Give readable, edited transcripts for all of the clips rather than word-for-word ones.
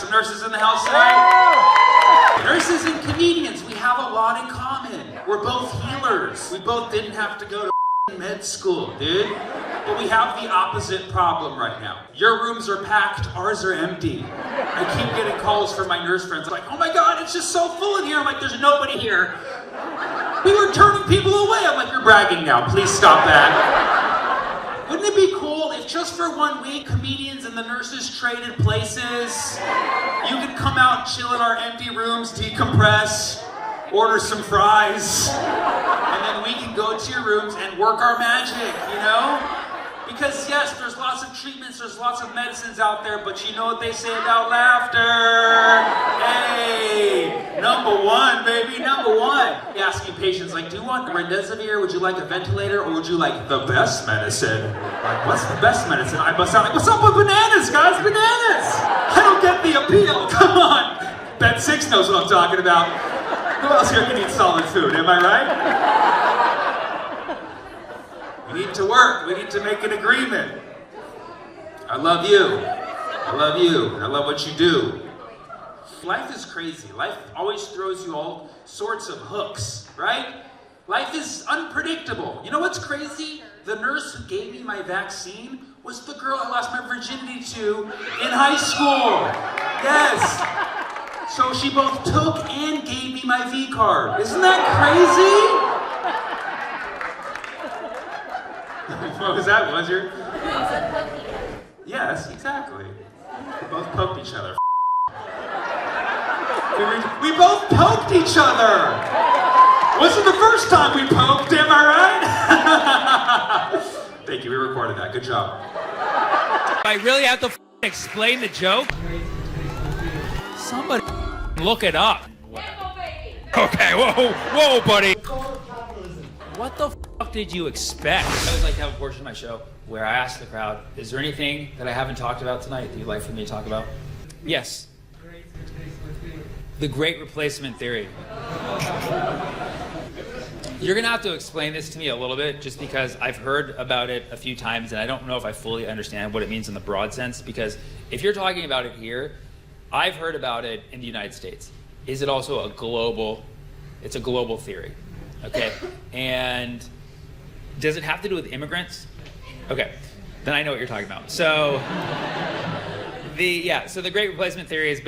some nurses in the house tonight? Nurses and comedians, we have a lot in common. We're both healers. We both didn't have to go to med school, dude. But we have the opposite problem right now. Your rooms are packed, ours are empty. I keep getting calls from my nurse friends like, oh my God, it's just so full in here. I'm like, there's nobody here. We were turning people away. I'm like, you're bragging now, please stop that. Wouldn't it be cool if just for 1 week, comedians and the nurses traded places? You could come out, chill in our empty rooms, decompress, order some fries, and then we can go to your rooms and work our magic, you know? Because yes, there's lots of treatments, there's lots of medicines out there, but you know what they say about laughter? Hey, number one, baby, number one. You asking patients, like, do you want remdesivir? Would you like a ventilator? Or would you like the best medicine? Like, what's the best medicine? I bust out like, what's up with bananas, guys? Bananas! I don't get the appeal, come on. Bet 6 knows what I'm talking about. Who else here can eat solid food, am I right? We need to work, we need to make an agreement. I love you. I love you. I love what you do. Life is crazy. Life always throws you all sorts of hooks, right? Life is unpredictable. You know what's crazy? The nurse who gave me my vaccine was the girl I lost my virginity to in high school. Yes. So she both took and gave me my V card. Isn't that crazy? What was that? Was your? Yes, exactly. We both poked each other. We both poked each other. Wasn't the first time we poked, am I right? Thank you, we recorded that. Good job. I really have to explain the joke? Somebody look it up. Okay, whoa, buddy. What the fuck did you expect? I always like to have a portion of my show where I ask the crowd, is there anything that I haven't talked about tonight that you'd like for me to talk about? Yes. The Great Replacement Theory. You're gonna have to explain this to me a little bit just because I've heard about it a few times and I don't know if I fully understand what it means in the broad sense, because if you're talking about it here, I've heard about it in the United States. Is it also it's a global theory? Okay, and does it have to do with immigrants? Okay, then I know what you're talking about. So, so the Great Replacement Theory is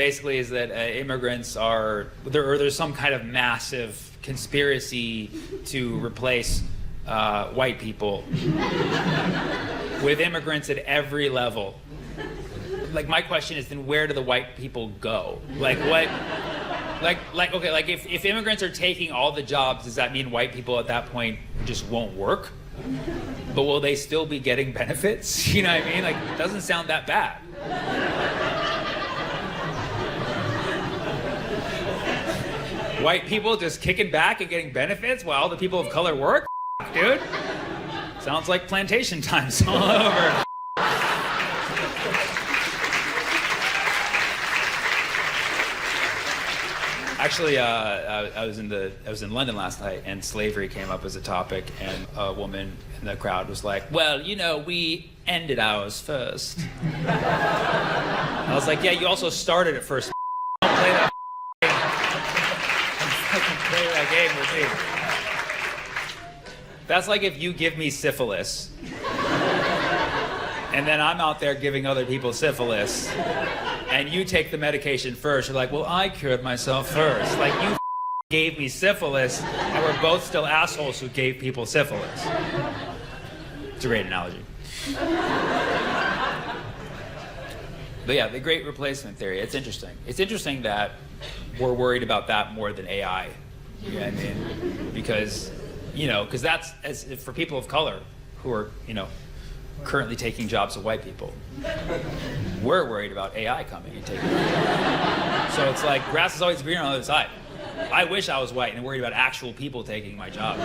that immigrants there's some kind of massive conspiracy to replace white people with immigrants at every level. Like, my question is, then where do the white people go? Like, what? If immigrants are taking all the jobs, does that mean white people at that point just won't work? But will they still be getting benefits? You know what I mean? Like, it doesn't sound that bad. White people just kicking back and getting benefits while the people of color work? Dude. Sounds like plantation times all over. Actually, I was in London last night, and slavery came up as a topic, and a woman in the crowd was like, "Well, you know, we ended ours first." I was like, "Yeah, you also started it first. Don't play that play that game with me." That's like if you give me syphilis, and then I'm out there giving other people syphilis. And you take the medication first. You're like, well, I cured myself first. Like, you gave me syphilis, and we're both still assholes who gave people syphilis. It's a great analogy. But yeah, the Great Replacement Theory, it's interesting. It's interesting that we're worried about that more than AI. You know what I mean? Because that's, for people of color who are, currently taking jobs of white people. We're worried about AI coming and taking jobs. So it's like, grass is always greener on the other side. I wish I was white and worried about actual people taking my job.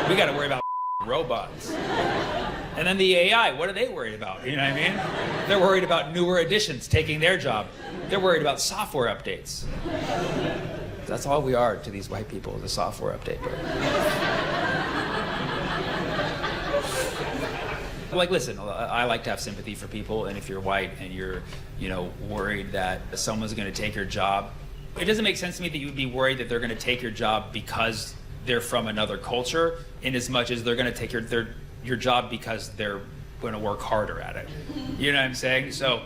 We gotta worry about robots. And then the AI, what are they worried about? You know what I mean? They're worried about newer additions taking their job. They're worried about software updates. That's all we are to these white people, the software update. like, listen, I like to have sympathy for people, and if you're white and you're, worried that someone's going to take your job, it doesn't make sense to me that you would be worried that they're going to take your job because they're from another culture, in as much as they're going to take your job because they're going to work harder at it. You know what I'm saying? So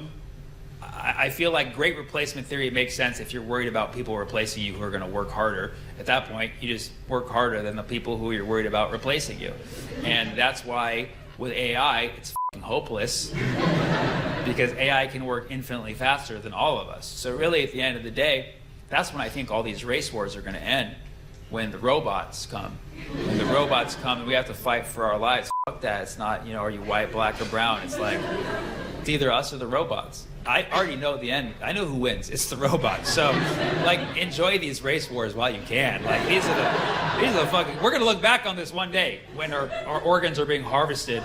I feel like great replacement theory makes sense if you're worried about people replacing you who are going to work harder. At that point, you just work harder than the people who you're worried about replacing you. And that's why with AI, it's fucking hopeless, because AI can work infinitely faster than all of us. So really, at the end of the day, that's when I think all these race wars are going to end, when the robots come. When the robots come and we have to fight for our lives. Fuck that. It's not, are you white, black, or brown? It's like, it's either us or the robots. I already know the end. I know who wins. It's the robots. So, enjoy these race wars while you can. These are the fucking. We're gonna look back on this one day when our organs are being harvested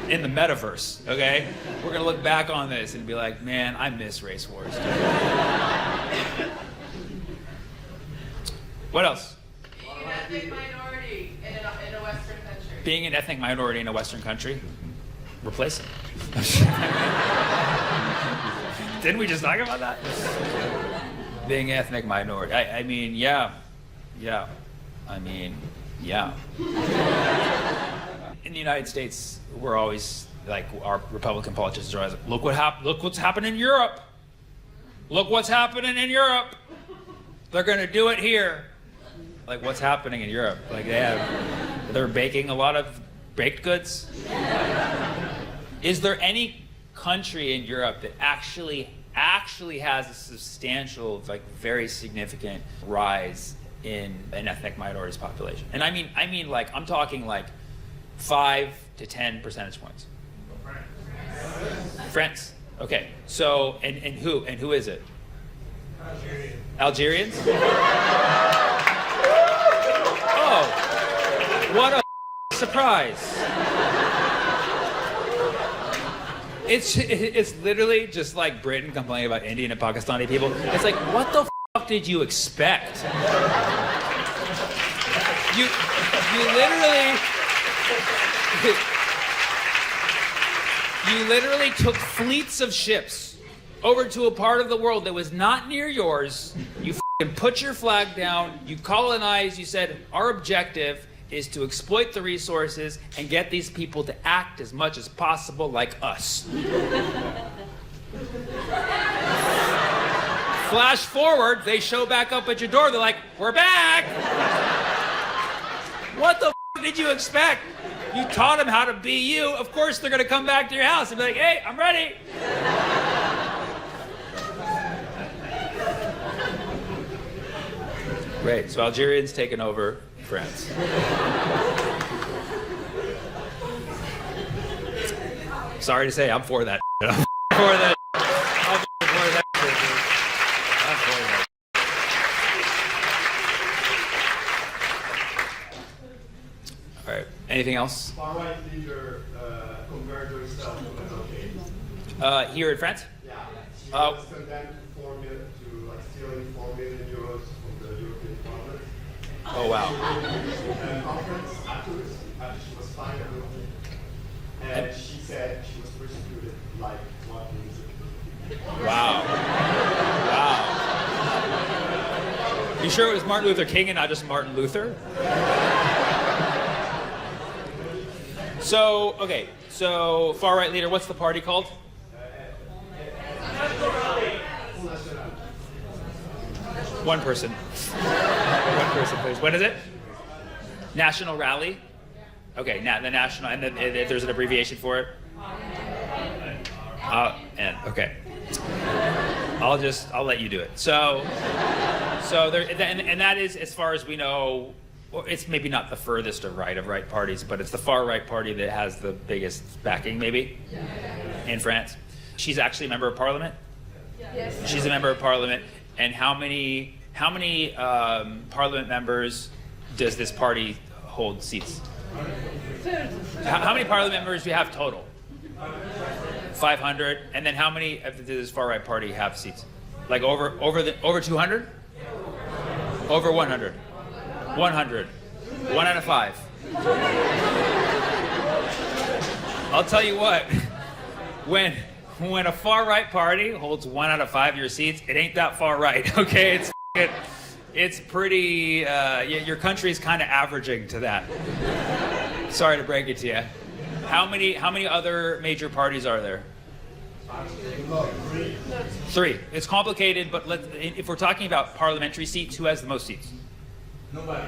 in the metaverse. Okay, we're gonna look back on this and be like, man, I miss race wars. Dude. What else? Being an ethnic minority in a Western country. Being an ethnic minority in a Western country. Replace it. Didn't we just talk about that? Being an ethnic minority. I mean, yeah. I mean, yeah. In the United States, we're always like, our Republican politicians are always like, look what's happening in Europe. Look what's happening in Europe. They're gonna do it here. Like, what's happening in Europe? Like, they're baking a lot of baked goods. Is there any country in Europe that actually has a substantial, very significant rise in an ethnic minorities population? And I mean, I'm talking 5 to 10 percentage points. France. Okay. So, and who is it? Algerians. Oh, what a surprise. It's literally just like Britain complaining about Indian and Pakistani people. It's like, what the fuck did you expect? You literally took fleets of ships over to a part of the world that was not near yours. You fucking put your flag down. You colonized. You said, our objective is to exploit the resources and get these people to act as much as possible like us. Flash forward, they show back up at your door. They're like, we're back. What the did you expect? You taught them how to be you. Of course, they're going to come back to your house and be like, hey, I'm ready. Great. So Algerians taking over France. Sorry to say, I'm for that. I'm for that. I'm for that. I'm for that. All right. Anything else? Far-right leader compared herself to an okay. Here in France? Yeah. She was condemned to stealing 4 million euros from the European Parliament. Oh, wow. Conference afterwards, after she was fined, and she said she was persecuted like Martin Luther King. Wow. Wow. You sure it was Martin Luther King and not just Martin Luther? So, okay, so far-right leader, what's the party called? One person. One person, please. What is it? National Rally? Okay, the national, and then there's an abbreviation for it? Okay. I'll let you do it. So there, and that is, as far as we know, well, it's maybe not the furthest of right parties, but it's the far right party that has the biggest backing, maybe, in France. She's actually a member of parliament? Yes. She's a member of parliament. And how many parliament members does this party hold seats? How many parliament members do you have total? 500. And then how many does this far right party have seats? Like over 200? Over 100. 100. 1 out of 5. I'll tell you what, when a far right party holds 1 out of 5 of your seats, it ain't that far right, okay? It's pretty, your country's kind of averaging to that. Sorry to break it to you. How many other major parties are there? 3. It's complicated, but if we're talking about parliamentary seats, who has the most seats? Nobody.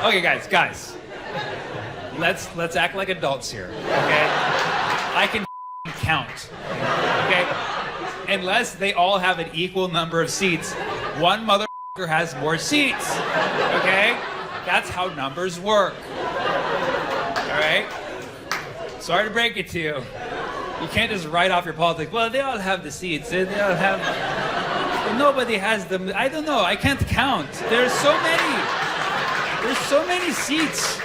Okay, guys. Let's act like adults here, okay? I can count, okay? Unless they all have an equal number of seats, one motherfucker has more seats, okay? That's how numbers work, all right? Sorry to break it to you. You can't just write off your politics. Well, they all have the seats. They all have... But nobody has them. I don't know. I can't count. There's so many. There's so many seats.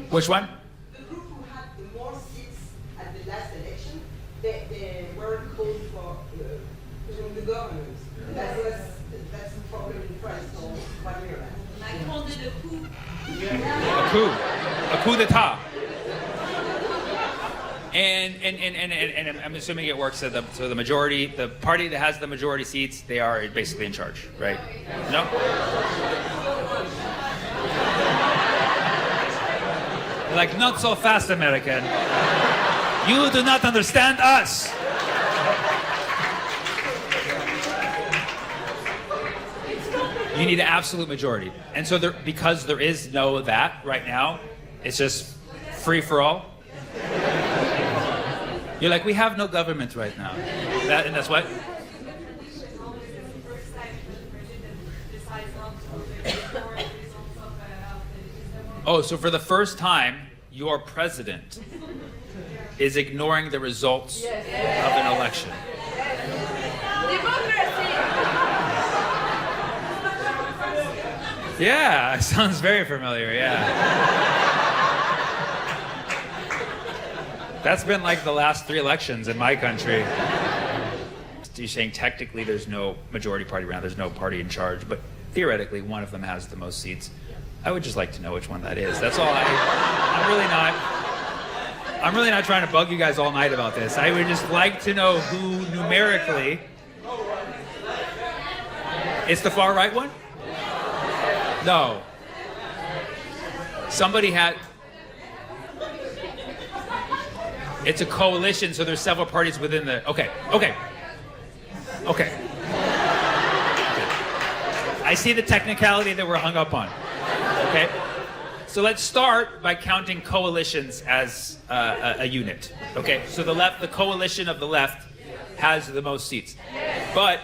Which one? The group who had the more seats at the last election, they were called for the government. That's the problem in France or whatever. I called it a coup. A coup d'etat. And I'm assuming it works so the majority, the party that has the majority seats, they are basically in charge, right? No? Like, not so fast, American. You do not understand us. You need an absolute majority. And so because there is no that right now, it's just free for all. You're like, we have no government right now. And that's what? Oh, so for the first time, your president is ignoring the results of an election. Yeah, it sounds very familiar, yeah. That's been like the last 3 elections in my country. You're saying technically there's no majority party around, there's no party in charge, but theoretically one of them has the most seats. I would just like to know which one that is. That's all. I'm really not trying to bug you guys all night about this. I would just like to know who numerically. It's the far right one? No. Somebody had. It's a coalition, so there's several parties within the. Okay. I see the technicality that we're hung up on. Okay. So let's start by counting coalitions as a unit. Okay. So the coalition of the left has the most seats, but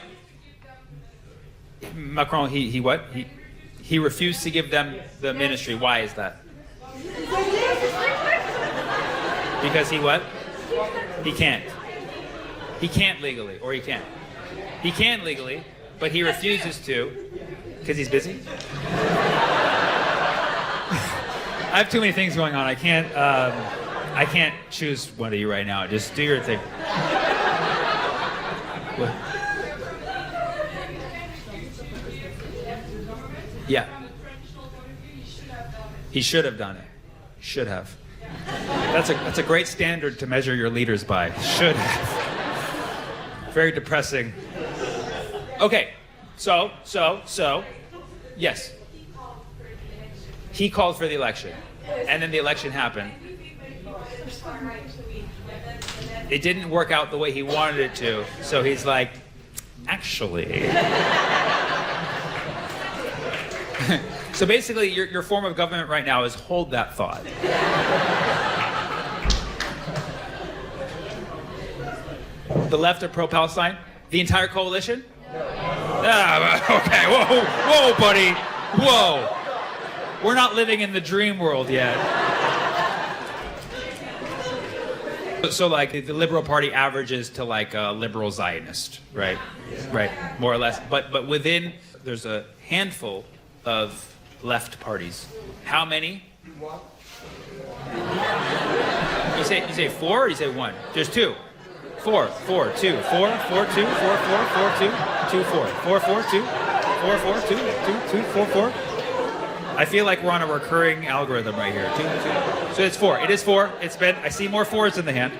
Macron, he what? He refused to give them the ministry. Why is that? Because he what? He can't. He can't legally, or he can. He can legally, but he refuses to because he's busy. I have too many things going on. I can't choose one of you right now. Just do your thing. What? Yeah. He should have done it. Should have. That's a great standard to measure your leaders by. Should have. Very depressing. Okay. So, yes. He called for the election. And then the election happened. It didn't work out the way he wanted it to. So he's like, actually. So basically, your form of government right now is hold that thought. The left are pro-Palestine? The entire coalition? Okay, whoa, buddy. Whoa. We're not living in the dream world yet. So like the Liberal Party averages to like a liberal Zionist, right? Right, more or less. But within, there's a handful of left parties. How many? You say 4 or you say 1? There's 2. 4, 4, 2, 4, 4, 2, 4, 4, 4, 2, 2, 4, 4, 4, 2, 4, 4, 2, 2, 2, 4, 4. I feel like we're on a recurring algorithm right here. 2, 2. So it's 4. It is 4. It's been, I see more 4s in the hand.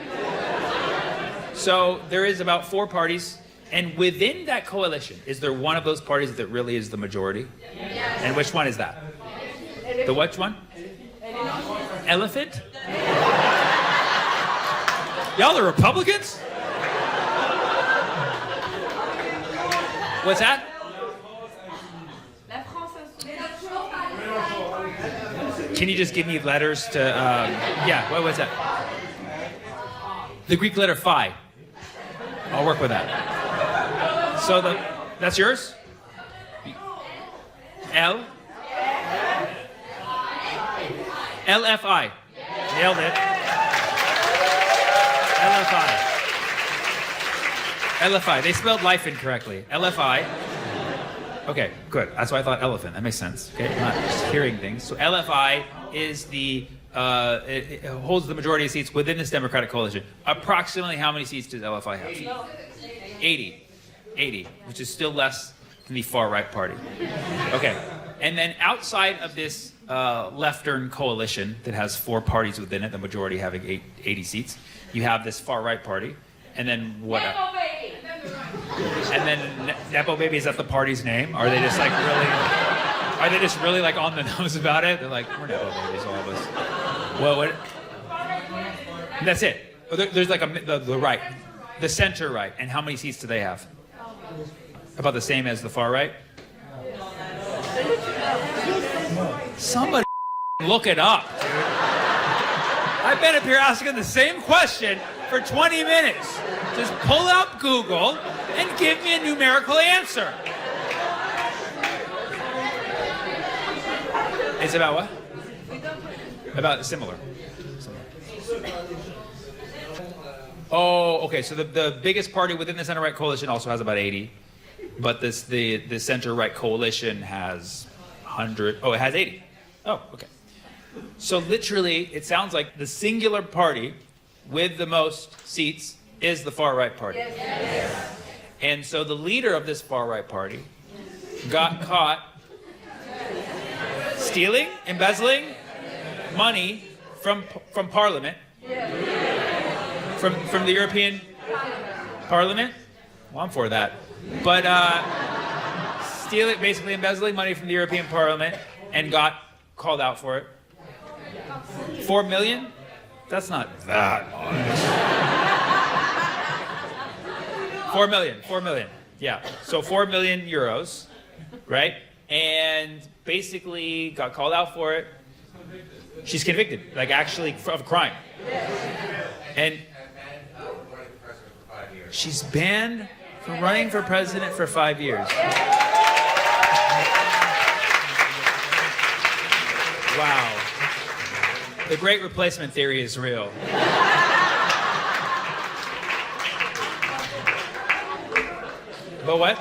So there is about 4 parties. And within that coalition, is there one of those parties that really is the majority? Yes. And which one is that? The which one? Elephant? Y'all are Republicans? What's that? Can you just give me letters to, yeah, what was that? The Greek letter phi. I'll work with that. So that's yours? L? LFI. Nailed it. LFI. LFI. They spelled life incorrectly. LFI. Okay, good. That's why I thought elephant. That makes sense. Okay, I'm not just hearing things. So LFI is the it holds the majority of seats within this Democratic coalition. Approximately how many seats does LFI have? 80, which is still less than the far right party. Okay, and then outside of this left-turn coalition that has 4 parties within it, the majority having 80 seats, you have this far right party, and then what? And then Nepo Baby, is that the party's name? Are they just like really? Are they just really like on the nose about it? They're like, we're Nepo Babies, all of us. Well, what? That's it. There's like the right, the center right, and how many seats do they have? About the same as the far right. Somebody look it up, dude. I've been up here asking the same question for 20 minutes. Just pull out Google and give me a numerical answer. It's about what? About similar. Oh, okay. So the biggest party within the center-right coalition also has about 80, but the center-right coalition has 100. Oh, it has 80. Oh, okay. So literally, it sounds like the singular party with the most seats is the far-right party. Yes. And so the leader of this far-right party got caught stealing, embezzling money from Parliament, from the European Parliament. Well, I'm for that. But stealing, basically embezzling money from the European Parliament, and got called out for it. 4 million? That's not that much. 4 million. Yeah. So 4 million euros, right? And basically got called out for it. She's convicted, like actually of a crime. And she's banned from running for president for 5 years. Wow. The great replacement theory is real. But what?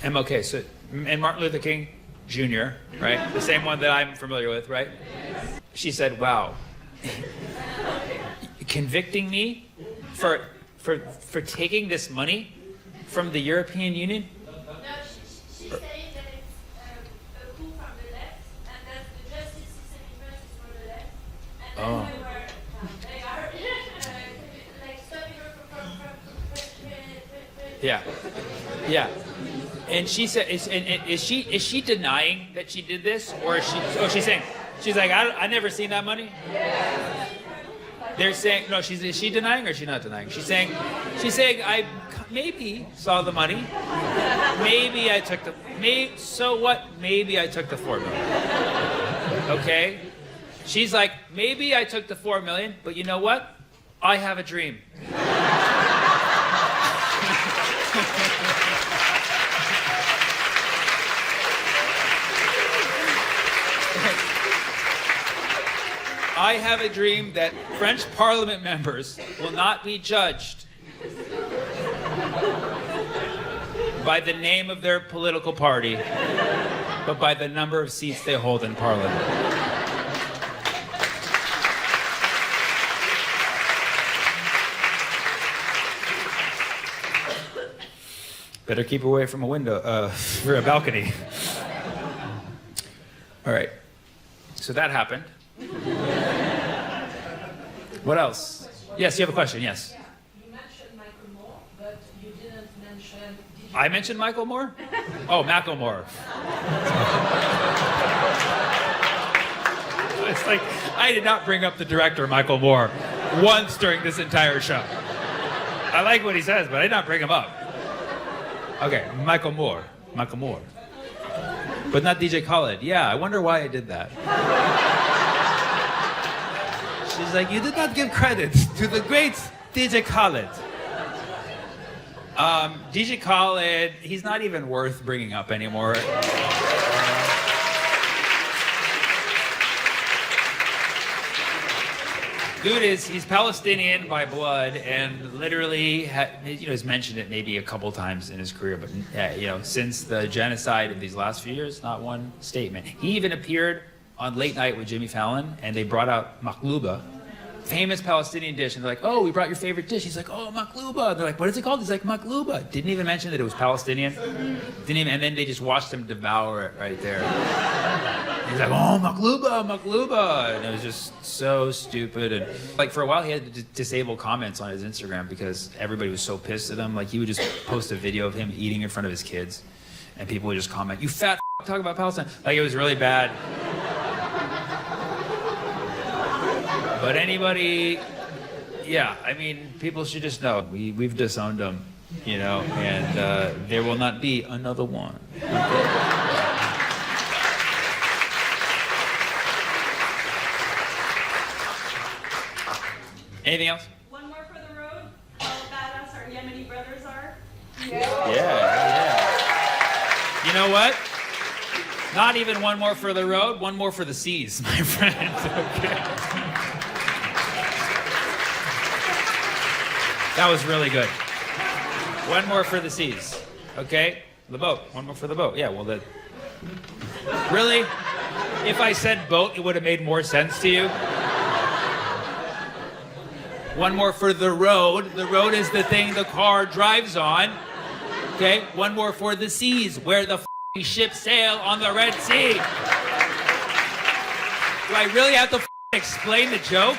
MLK, so, and Martin Luther King Jr., right? The same one that I'm familiar with, right? She said, wow, convicting me for taking this money from the European Union? No, she's saying that it's a coup from the left, and that the justice system in France is for the left, and that they are like stopping her from Yeah. And she said, is she denying that she did this, or is she? Oh, she's saying, she's like, I never seen that money. They're saying no. Is she denying or is she not denying? She's saying I maybe saw the money. Maybe I took so what? Maybe I took the 4 million. Okay. She's like, maybe I took the 4 million, but you know what? I have a dream. I have a dream that French Parliament members will not be judged by the name of their political party, but by the number of seats they hold in Parliament. Better keep away from a window, for a balcony. All right. So that happened. What else? Yes, you have a question, yes. You mentioned Michael Moore, but you didn't mention... I mentioned Michael Moore? Oh, Macklemore. It's like, I did not bring up the director, Michael Moore, once during this entire show. I like what he says, but I did not bring him up. Okay, Michael Moore. But not DJ Khaled. Yeah, I wonder why I did that. She's like, you did not give credit to the great DJ Khaled. DJ Khaled, he's not even worth bringing up anymore. Dude he's Palestinian by blood and literally has mentioned it maybe a couple times in his career, but since the genocide of these last few years, not one statement. He even appeared on Late Night with Jimmy Fallon, and they brought out maklouba, famous Palestinian dish, and they're like, oh, we brought your favorite dish. He's like, oh, maklouba. And they're like, what is it called? He's like, maklouba. Didn't even mention that it was Palestinian. And then they just watched him devour it right there. He's like, oh, maklouba. And it was just so stupid. And like for a while, he had to disable comments on his Instagram because everybody was so pissed at him. Like he would just post a video of him eating in front of his kids, and people would just comment, you fat talk about Palestine. Like it was really bad. But anybody, people should just know we've disowned them, and there will not be another one. Okay? Anything else? One more for the road. How badass our Yemeni brothers are. Yeah. You know what? Not even one more for the road, one more for the seas, my friend. Okay. That was really good. One more for the seas. Okay? The boat. One more for the boat. Yeah, well, really? If I said boat, it would have made more sense to you? One more for the road. The road is the thing the car drives on. Okay? One more for the seas, where the ships sail on the Red Sea. Do I really have to explain the joke?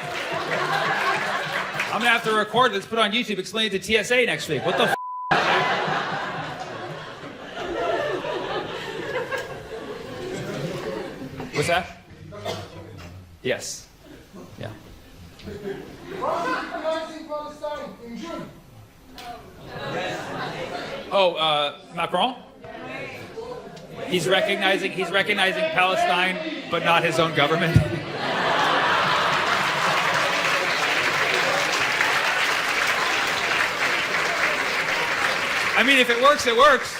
I'm gonna have to record this, put it on YouTube, explain it to TSA next week. What the What's that? Yes. Yeah. Palestine in June. Oh, Macron? He's recognizing Palestine, but not his own government. I mean, if it works, it works.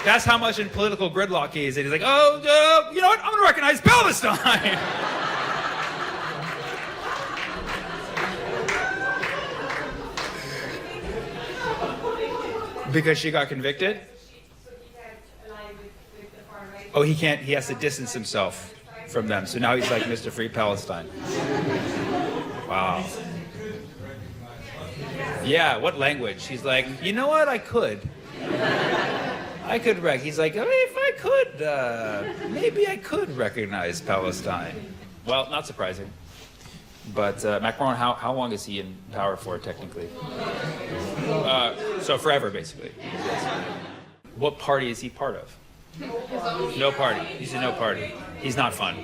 That's how much in political gridlock he is. He's like, oh, you know what? I'm going to recognize Palestine. Because she got convicted? Oh, he can't. He has to distance himself from them. So now he's like Mr. Free Palestine. Wow. Yeah, what language? He's like, you know what? I could He's like, I mean, if I could, maybe I could recognize Palestine. Well, not surprising. But Macron, how long is he in power for, technically? So forever, basically. What party is he part of? No party. He's in no party. He's not fun.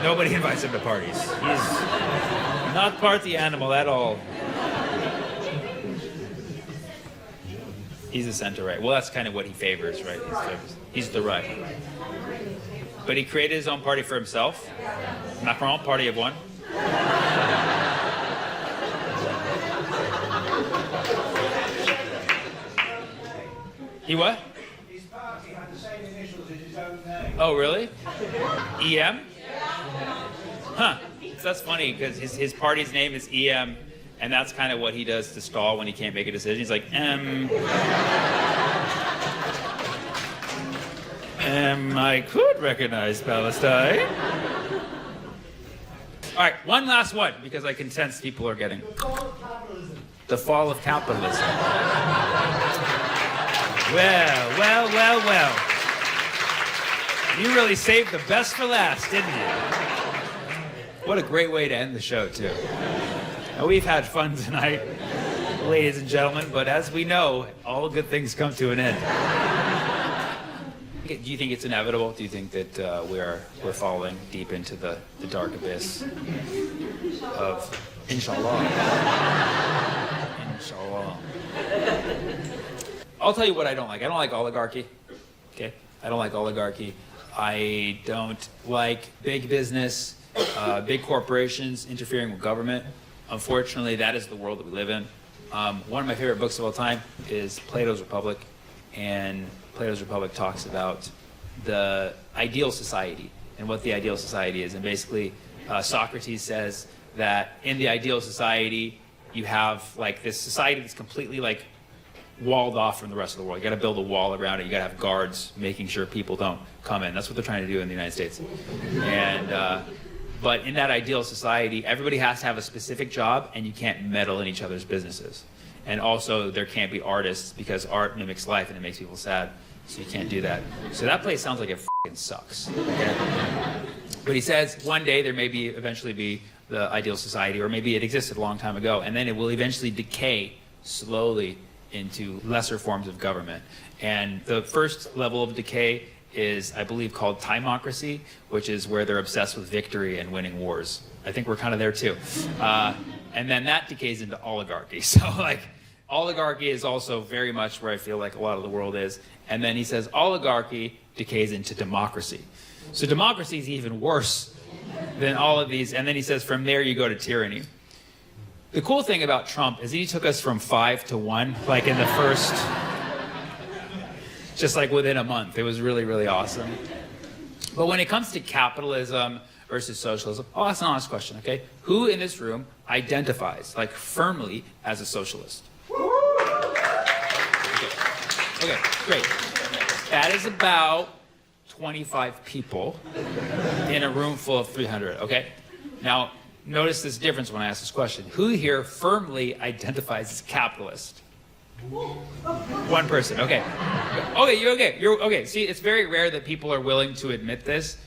Nobody invites him to parties. He's not party animal at all. He's the center right. Well, that's kind of what he favors, right? He's the right. But he created his own party for himself. Macron, party of one. He what? His party had the same initials as his own name. Oh, really? EM? Huh. So that's funny, because his party's name is EM, and that's kind of what he does to stall when he can't make a decision. He's like, I could recognize Palestine. All right, one last one, because I can sense people are getting. Call capitalism. The fall of capitalism. Well. You really saved the best for last, didn't you? What a great way to end the show, too. Now, we've had fun tonight, ladies and gentlemen, but as we know, all good things come to an end. Do you think it's inevitable? Do you think that we're falling deep into the dark abyss of inshallah? Inshallah. I'll tell you what I don't like. I don't like oligarchy. Okay? I don't like oligarchy. I don't like big business, big corporations interfering with government. Unfortunately, that is the world that we live in. One of my favorite books of all time is Plato's Republic, and Plato's Republic talks about the ideal society and what the ideal society is. And basically, Socrates says that in the ideal society, you have like this society that's completely like walled off from the rest of the world. You got to build a wall around it. You got to have guards making sure people don't come in. That's what they're trying to do in the United States. And but in that ideal society, everybody has to have a specific job, and you can't meddle in each other's businesses. And also, there can't be artists because art mimics life and it makes people sad. So you can't do that. So that place sounds like it f***ing sucks. Okay? But he says one day there may be eventually be the ideal society, or maybe it existed a long time ago, and then it will eventually decay slowly into lesser forms of government. And the first level of decay is, I believe, called timocracy, which is where they're obsessed with victory and winning wars. I think we're kind of there too. And then that decays into oligarchy. So like, oligarchy is also very much where I feel like a lot of the world is. And then he says oligarchy decays into democracy. So democracy is even worse than all of these. And then he says from there you go to tyranny. The cool thing about Trump is he took us from 5 to 1, like in the first, just like within a month. It was really, really awesome. But when it comes to capitalism versus socialism, I'll ask an honest question, okay? Who in this room identifies, like, firmly as a socialist? Okay, great. That is about 25 people in a room full of 300, okay? Now, notice this difference when I ask this question. Who here firmly identifies as capitalist? One person, okay. Okay, you're okay. You're okay. See, it's very rare that people are willing to admit this.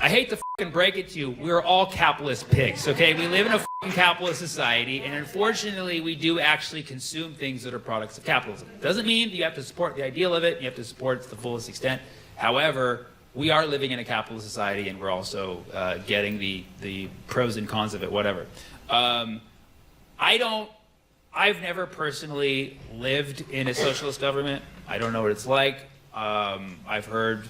I hate to fucking break it to you. We're all capitalist pigs, okay? We live in a fucking capitalist society, and unfortunately, we do actually consume things that are products of capitalism. Doesn't mean you have to support the ideal of it. You have to support it to the fullest extent. However, we are living in a capitalist society, and we're also getting the pros and cons of it, whatever. I've never personally lived in a socialist government. I don't know what it's like. I've heard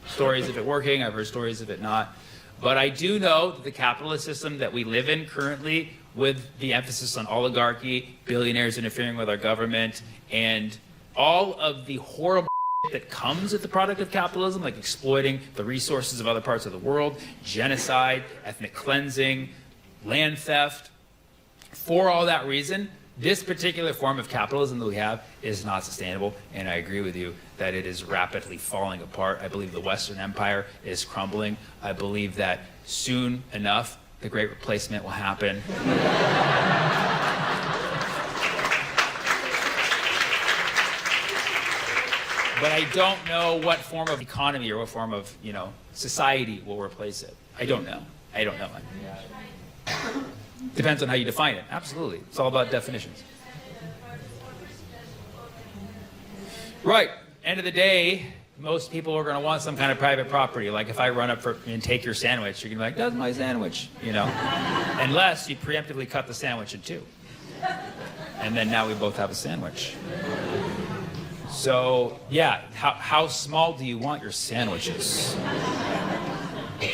stories of it working. I've heard stories of it not. But I do know that the capitalist system that we live in currently, with the emphasis on oligarchy, billionaires interfering with our government, and all of the horrible that comes with the product of capitalism, like exploiting the resources of other parts of the world, genocide, ethnic cleansing, land theft. For all that reason, this particular form of capitalism that we have is not sustainable, and I agree with you that it is rapidly falling apart. I believe the Western Empire is crumbling. I believe that soon enough, the Great Replacement will happen. But I don't know what form of economy or what form of, society will replace it. I don't know. Depends on how you define it. Absolutely. It's all about definitions. Right. End of the day, most people are going to want some kind of private property. Like if I run up and take your sandwich, you're going to be like, that's my sandwich, Unless you preemptively cut the sandwich in two. And then now we both have a sandwich. So, yeah, how small do you want your sandwiches?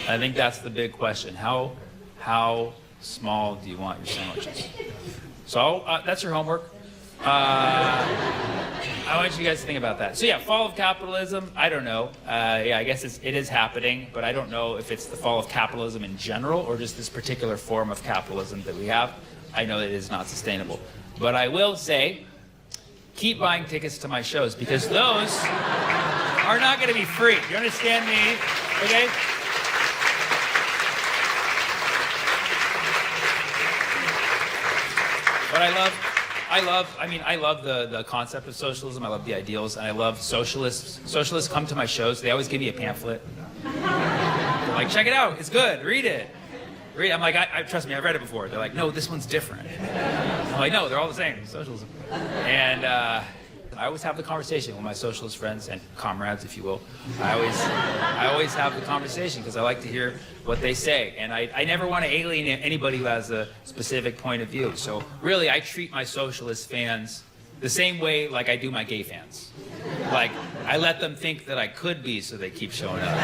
I think that's the big question. How small do you want your sandwiches? So, that's your homework. I want you guys to think about that. So, yeah, fall of capitalism, I don't know. I guess it is happening, but I don't know if it's the fall of capitalism in general or just this particular form of capitalism that we have. I know that it is not sustainable. But I will say, keep buying tickets to my shows because those are not going to be free. You understand me? Okay? I love the concept of socialism. I love the ideals, and I love socialists. Socialists come to my shows. They always give me a pamphlet. They're like, check it out. It's good. Read it. I'm like, trust me, I've read it before. They're like, no, this one's different. I'm like, no, they're all the same. Socialism. And I always have the conversation with my socialist friends and comrades, if you will. I always have the conversation because I like to hear what they say. And I never want to alienate anybody who has a specific point of view. So really, I treat my socialist fans the same way like I do my gay fans. Like, I let them think that I could be, so they keep showing up.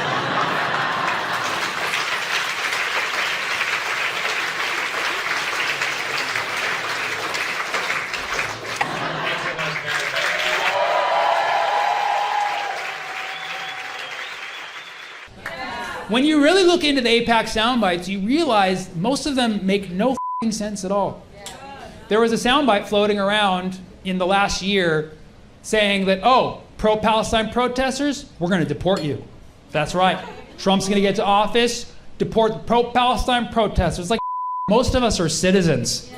When you really look into the AIPAC soundbites, you realize most of them make no f***ing sense at all. There was a soundbite floating around in the last year saying that, oh, pro-Palestine protesters, we're going to deport you. That's right. Trump's going to get to office, deport the pro-Palestine protesters. Like, most of us are citizens.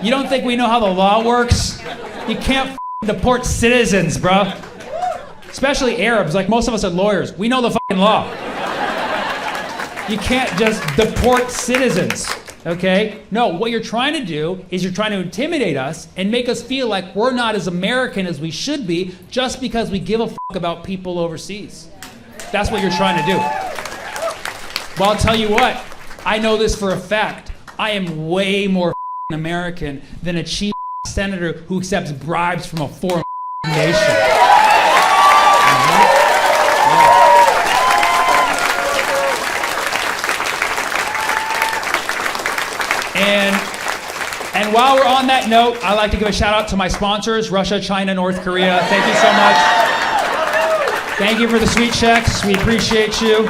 You don't think we know how the law works? You can't deport citizens, bro. Especially Arabs. Like, most of us are lawyers. We know the fucking law. You can't just deport citizens, okay? No, what you're trying to do is you're trying to intimidate us and make us feel like we're not as American as we should be just because we give a fuck about people overseas. That's what you're trying to do. Well, I'll tell you what, I know this for a fact. I am way more American than a cheap senator who accepts bribes from a foreign nation. And while we're on that note, I'd like to give a shout out to my sponsors, Russia, China, North Korea. Thank you so much. Thank you for the sweet checks. We appreciate you.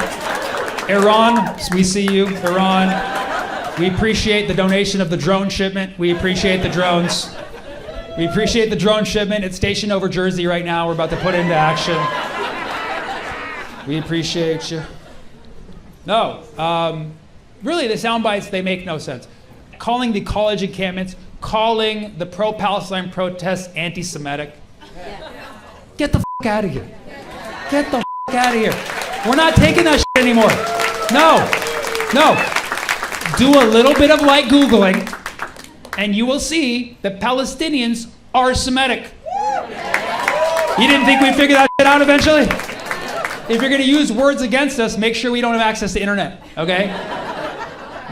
Iran, we see you. Iran, we appreciate the donation of the drone shipment. We appreciate the drones. We appreciate the drone shipment. It's stationed over Jersey right now. We're about to put it into action. We appreciate you. No, really, the sound bites, they make no sense. Calling the college encampments, calling the pro-Palestine protests anti-Semitic. Get the f*** out of here. Get the f*** out of here. We're not taking that shit anymore. No. Do a little bit of light Googling, and you will see that Palestinians are Semitic. You didn't think we'd figure that shit out eventually? If you're going to use words against us, make sure we don't have access to internet, okay?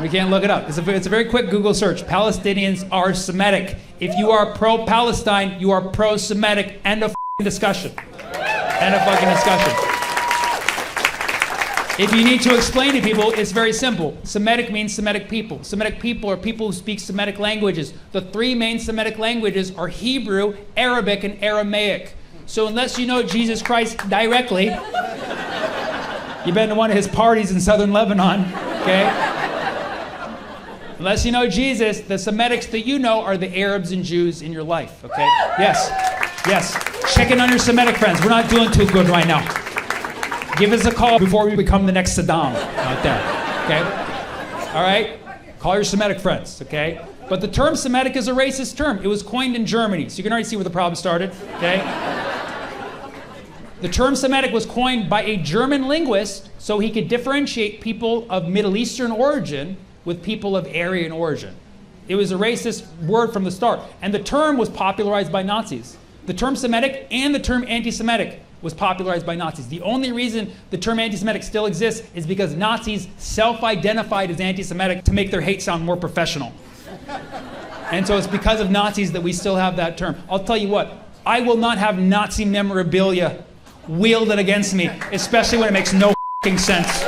We can't look it up. It's a very quick Google search. Palestinians are Semitic. If you are pro-Palestine, you are pro-Semitic. End of f***ing discussion. End of fucking discussion. If you need to explain to people, it's very simple. Semitic means Semitic people. Semitic people are people who speak Semitic languages. The three main Semitic languages are Hebrew, Arabic, and Aramaic. So unless you know Jesus Christ directly, you've been to one of his parties in southern Lebanon, okay? Unless you know Jesus, the Semitics that you know are the Arabs and Jews in your life, okay? Yes. Check in on your Semitic friends. We're not doing too good right now. Give us a call before we become the next Saddam out there, okay? All right? Call your Semitic friends, okay? But the term Semitic is a racist term. It was coined in Germany, so you can already see where the problem started, okay? The term Semitic was coined by a German linguist so he could differentiate people of Middle Eastern origin with people of Aryan origin. It was a racist word from the start. And the term was popularized by Nazis. The term Semitic and the term anti-Semitic was popularized by Nazis. The only reason the term anti-Semitic still exists is because Nazis self-identified as anti-Semitic to make their hate sound more professional. And so it's because of Nazis that we still have that term. I'll tell you what, I will not have Nazi memorabilia wielded against me, especially when it makes no f***ing sense.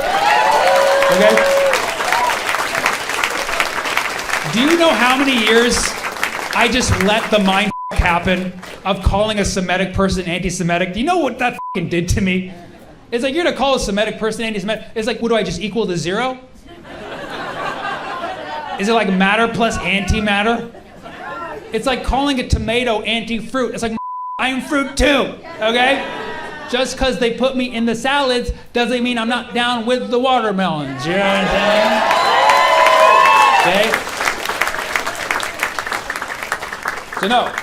Okay? Do you know how many years I just let the mind happen of calling a Semitic person anti-Semitic? Do you know what that f***ing did to me? It's like, you're gonna call a Semitic person anti-Semitic. It's like, what do I just equal to zero? Is it like matter plus antimatter? It's like calling a tomato anti-fruit. It's like, I am fruit too, okay? Just because they put me in the salads doesn't mean I'm not down with the watermelons. You know what I'm saying? Okay? So So no,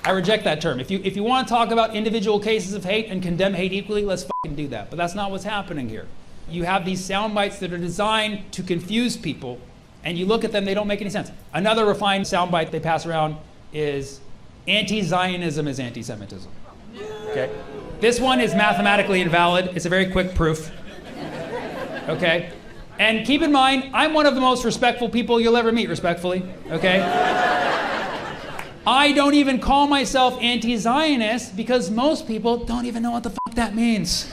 I reject that term. If you want to talk about individual cases of hate and condemn hate equally, let's fucking do that. But that's not what's happening here. You have these sound bites that are designed to confuse people, and you look at them, they don't make any sense. Another refined sound bite they pass around is anti-Zionism is anti-Semitism. Okay? This one is mathematically invalid. It's a very quick proof. Okay? And keep in mind, I'm one of the most respectful people you'll ever meet, respectfully. Okay? I don't even call myself anti-Zionist because most people don't even know what the fuck that means.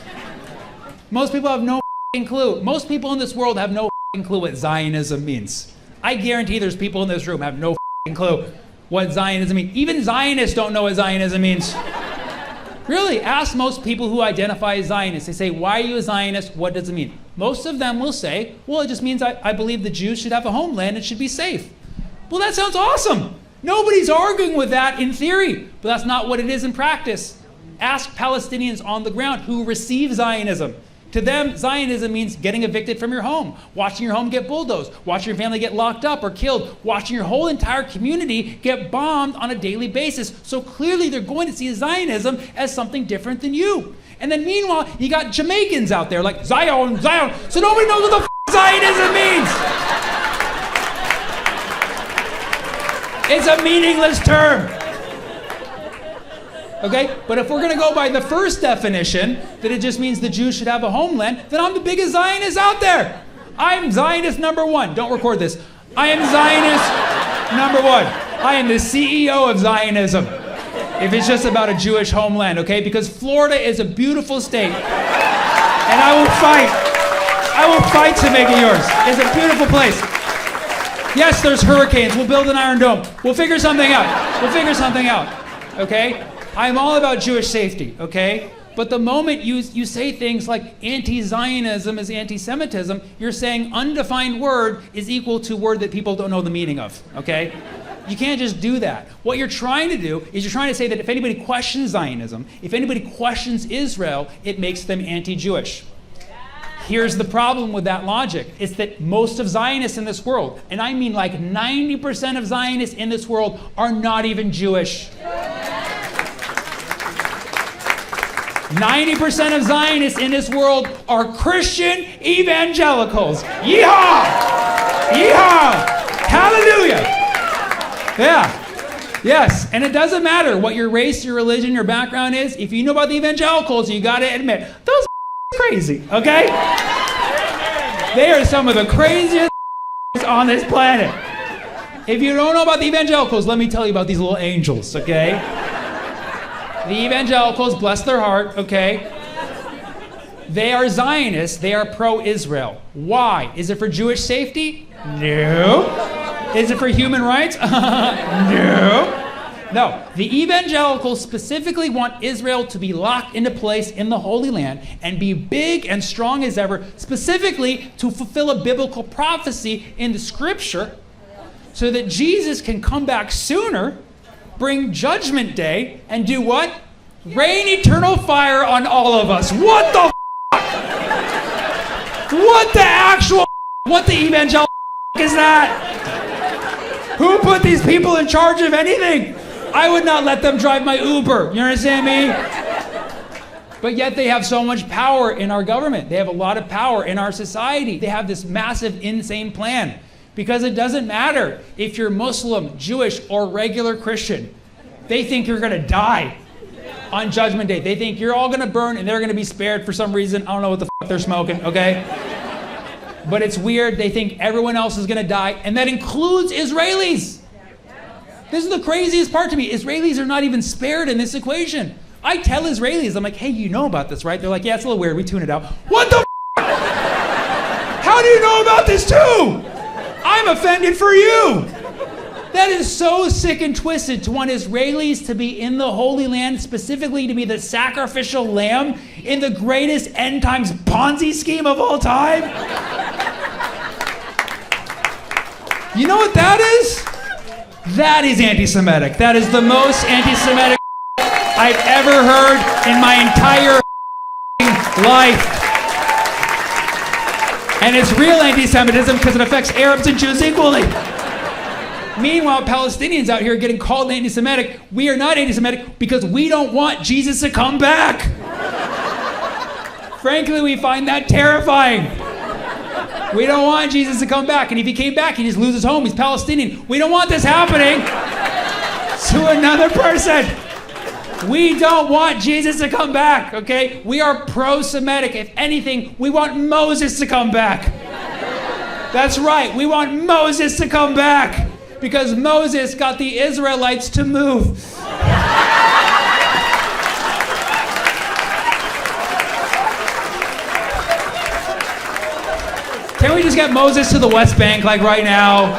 Most people have no fucking clue. Most people in this world have no fucking clue what Zionism means. I guarantee there's people in this room have no fucking clue what Zionism means. Even Zionists don't know what Zionism means. Really, ask most people who identify as Zionists. They say, why are you a Zionist? What does it mean? Most of them will say, well, it just means I believe the Jews should have a homeland and should be safe. Well, that sounds awesome. Nobody's arguing with that in theory, but that's not what it is in practice. Ask Palestinians on the ground who receive Zionism. To them, Zionism means getting evicted from your home, watching your home get bulldozed, watching your family get locked up or killed, watching your whole entire community get bombed on a daily basis. So clearly they're going to see Zionism as something different than you. And then meanwhile, you got Jamaicans out there like Zion, Zion. So nobody knows what the Zionism means. It's a meaningless term. Okay? But if we're going to go by the first definition, that it just means the Jews should have a homeland, then I'm the biggest Zionist out there. I'm Zionist number one. Don't record this. I am Zionist number one. I am the CEO of Zionism. If it's just about a Jewish homeland, okay? Because Florida is a beautiful state. And I will fight. I will fight to make it yours. It's a beautiful place. Yes, there's hurricanes. We'll build an Iron Dome. We'll figure something out. We'll figure something out. Okay? I'm all about Jewish safety, okay? But the moment you say things like anti-Zionism is anti-Semitism, you're saying undefined word is equal to word that people don't know the meaning of, okay? You can't just do that. What you're trying to do is you're trying to say that if anybody questions Zionism, if anybody questions Israel, it makes them anti-Jewish. Here's the problem with that logic. It's that most of Zionists in this world, and I mean like 90% of Zionists in this world, are not even Jewish. 90% of Zionists in this world are Christian evangelicals. Yeehaw! Yeehaw! Hallelujah! Yeah. Yes. And it doesn't matter what your race, your religion, your background is. If you know about the evangelicals, you got to admit, those crazy, okay? They are some of the craziest on this planet. If you don't know about the evangelicals, let me tell you about these little angels, okay? The evangelicals, bless their heart, okay? They are Zionists. They are pro-Israel. Why? Is it for Jewish safety? No. Is it for human rights? No. No. The evangelicals specifically want Israel to be locked into place in the Holy Land and be big and strong as ever, specifically to fulfill a biblical prophecy in the Scripture so that Jesus can come back sooner, bring Judgment Day, and do what? Rain eternal fire on all of us. What the f***? What the actual what the evangelical is that? Who put these people in charge of anything? I would not let them drive my Uber. You understand me? But yet they have so much power in our government. They have a lot of power in our society. They have this massive, insane plan. Because it doesn't matter if you're Muslim, Jewish, or regular Christian. They think you're going to die on Judgment Day. They think you're all going to burn and they're going to be spared for some reason. I don't know what the f*** they're smoking, okay? But it's weird. They think everyone else is going to die, and that includes Israelis. This is the craziest part to me. Israelis are not even spared in this equation. I tell Israelis, I'm like, hey, you know about this, right? They're like, yeah, it's a little weird. We tune it out. What the f***? How do you know about this too? I'm offended for you. That is so sick and twisted to want Israelis to be in the Holy Land, specifically to be the sacrificial lamb in the greatest end times Ponzi scheme of all time. You know what that is? That is anti-Semitic. That is the most anti-Semitic I've ever heard in my entire life. And it's real anti-Semitism because it affects Arabs and Jews equally. Meanwhile, Palestinians out here getting called anti-Semitic. We are not anti-Semitic because we don't want Jesus to come back. Frankly, we find that terrifying. We don't want Jesus to come back. And if he came back, he'd just lose his home. He's Palestinian. We don't want this happening to another person. We don't want Jesus to come back, okay? We are pro-Semitic. If anything, we want Moses to come back. That's right. We want Moses to come back because Moses got the Israelites to move. Can we just get Moses to the West Bank, like right now?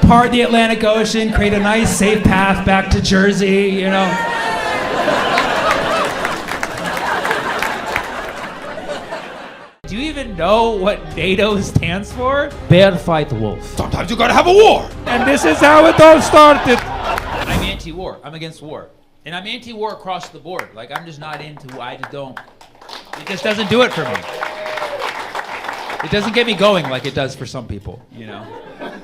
Part the Atlantic Ocean, create a nice, safe path back to Jersey, you know? Do you even know what NATO stands for? Bear fight wolf. Sometimes you gotta have a war. And this is how it all started. I'm anti-war. I'm against war. And I'm anti-war across the board. Like, I'm just not into, I just don't. It just doesn't do it for me. It doesn't get me going like it does for some people, you know?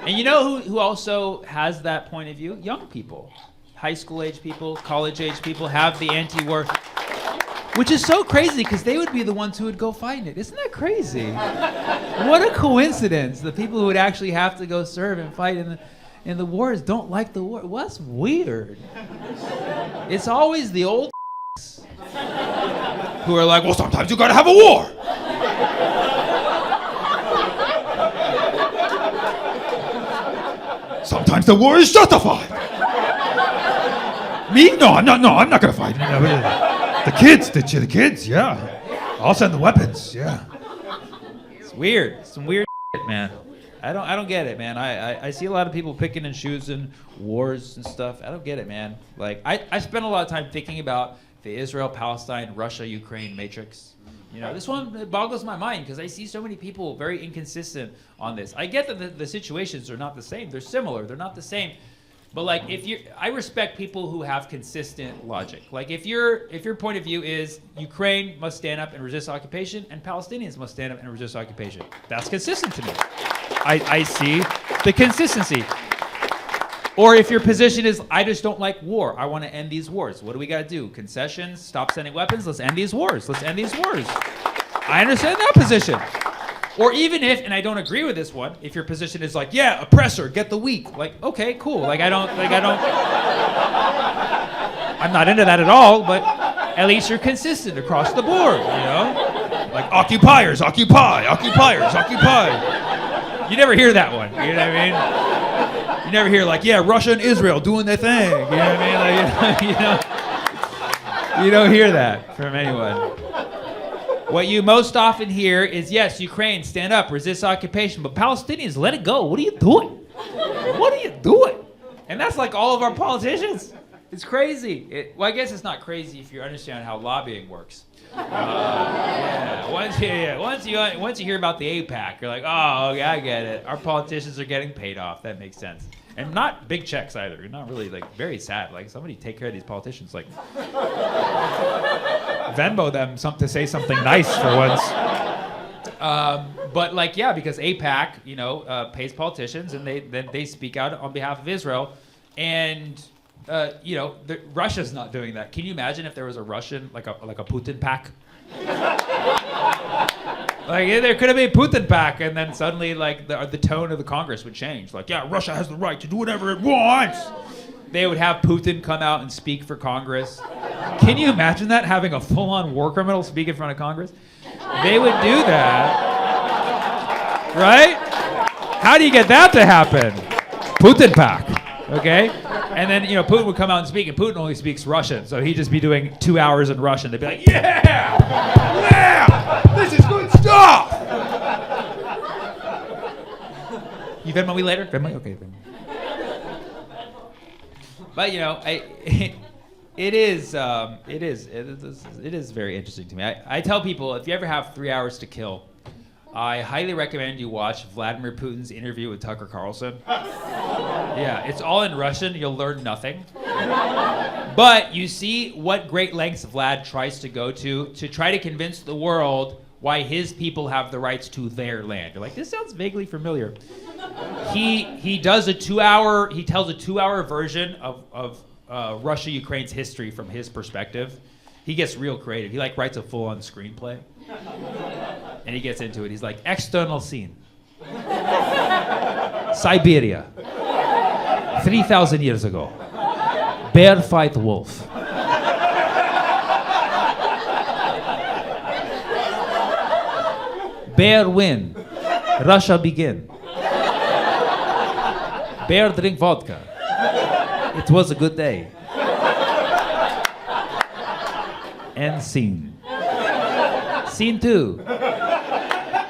And you know who also has that point of view? Young people. High school age people, college age people have the anti-war. Which is so crazy because they would be the ones who would go fight it. Isn't that crazy? What a coincidence. The people who would actually have to go serve and fight in the wars don't like the war. Well, that's weird. It's always the old Who are like, well, sometimes you gotta have a war. Sometimes the war is justified. Me? No, I'm not gonna fight. The kids, yeah. I'll send the weapons, yeah. It's weird. Some weird shit, man. I don't get it, man. I see a lot of people picking and choosing wars and stuff. I don't get it, man. Like, I spend a lot of time thinking about the Israel, Palestine, Russia, Ukraine matrix. You know, this one it boggles my mind because I see so many people very inconsistent on this. I get that the situations are not the same. They're similar. They're not the same. But like, I respect people who have consistent logic. Like, if your point of view is Ukraine must stand up and resist occupation, and Palestinians must stand up and resist occupation, that's consistent to me. I see the consistency. Or if your position is, I just don't like war, I want to end these wars. What do we got to do? Concessions? Stop sending weapons? Let's end these wars. Let's end these wars. I understand that position. Or even if, and I don't agree with this one, if your position is like, yeah, oppressor, get the weak. Like, okay, cool. I'm not into that at all, but at least you're consistent across the board, you know? Like, occupiers, occupy. You never hear that one, you know what I mean? You never hear like, yeah, Russia and Israel doing their thing, you know what I mean? Like, you don't hear that from anyone. What you most often hear is, yes, Ukraine, stand up, resist occupation, but Palestinians, let it go. What are you doing? What are you doing? And that's like all of our politicians. It's crazy. Well, I guess it's not crazy if you understand how lobbying works. Once you hear about the APAC, you're like, oh, okay, I get it. Our politicians are getting paid off. That makes sense. And not big checks either. You're not really, like, very sad. Like, somebody take care of these politicians. Like, Venmo them to say something nice for once. But, like, yeah, because APAC, you know, pays politicians, and they speak out on behalf of Israel. And, you know, Russia's not doing that. Can you imagine if there was a Russian, like a Putin pack? Like, there could have been a Putin pack, and then suddenly, like, the tone of the Congress would change. Like, yeah, Russia has the right to do whatever it wants. They would have Putin come out and speak for Congress. Can you imagine that, having a full-on war criminal speak in front of Congress? They would do that. Right? How do you get that to happen? Putin pack, okay? And then, you know, Putin would come out and speak, and Putin only speaks Russian, so he'd just be doing 2 hours in Russian. They'd be like, yeah, this is good stuff. You Venmo me later? Venmo? Okay, Venmo. But, you know, it is very interesting to me. I tell people, if you ever have 3 hours to kill, I highly recommend you watch Vladimir Putin's interview with Tucker Carlson. Yeah, it's all in Russian. You'll learn nothing. But you see what great lengths Vlad tries to go to try to convince the world why his people have the rights to their land. You're like, this sounds vaguely familiar. He tells a 2-hour version of Russia-Ukraine's history from his perspective. He gets real creative. He like writes a full-on screenplay. And he gets into it. He's like, external scene. Siberia. 3,000 years ago. Bear fight wolf. Bear win. Russia begin. Bear drink vodka. It was a good day. End scene. Scene 2.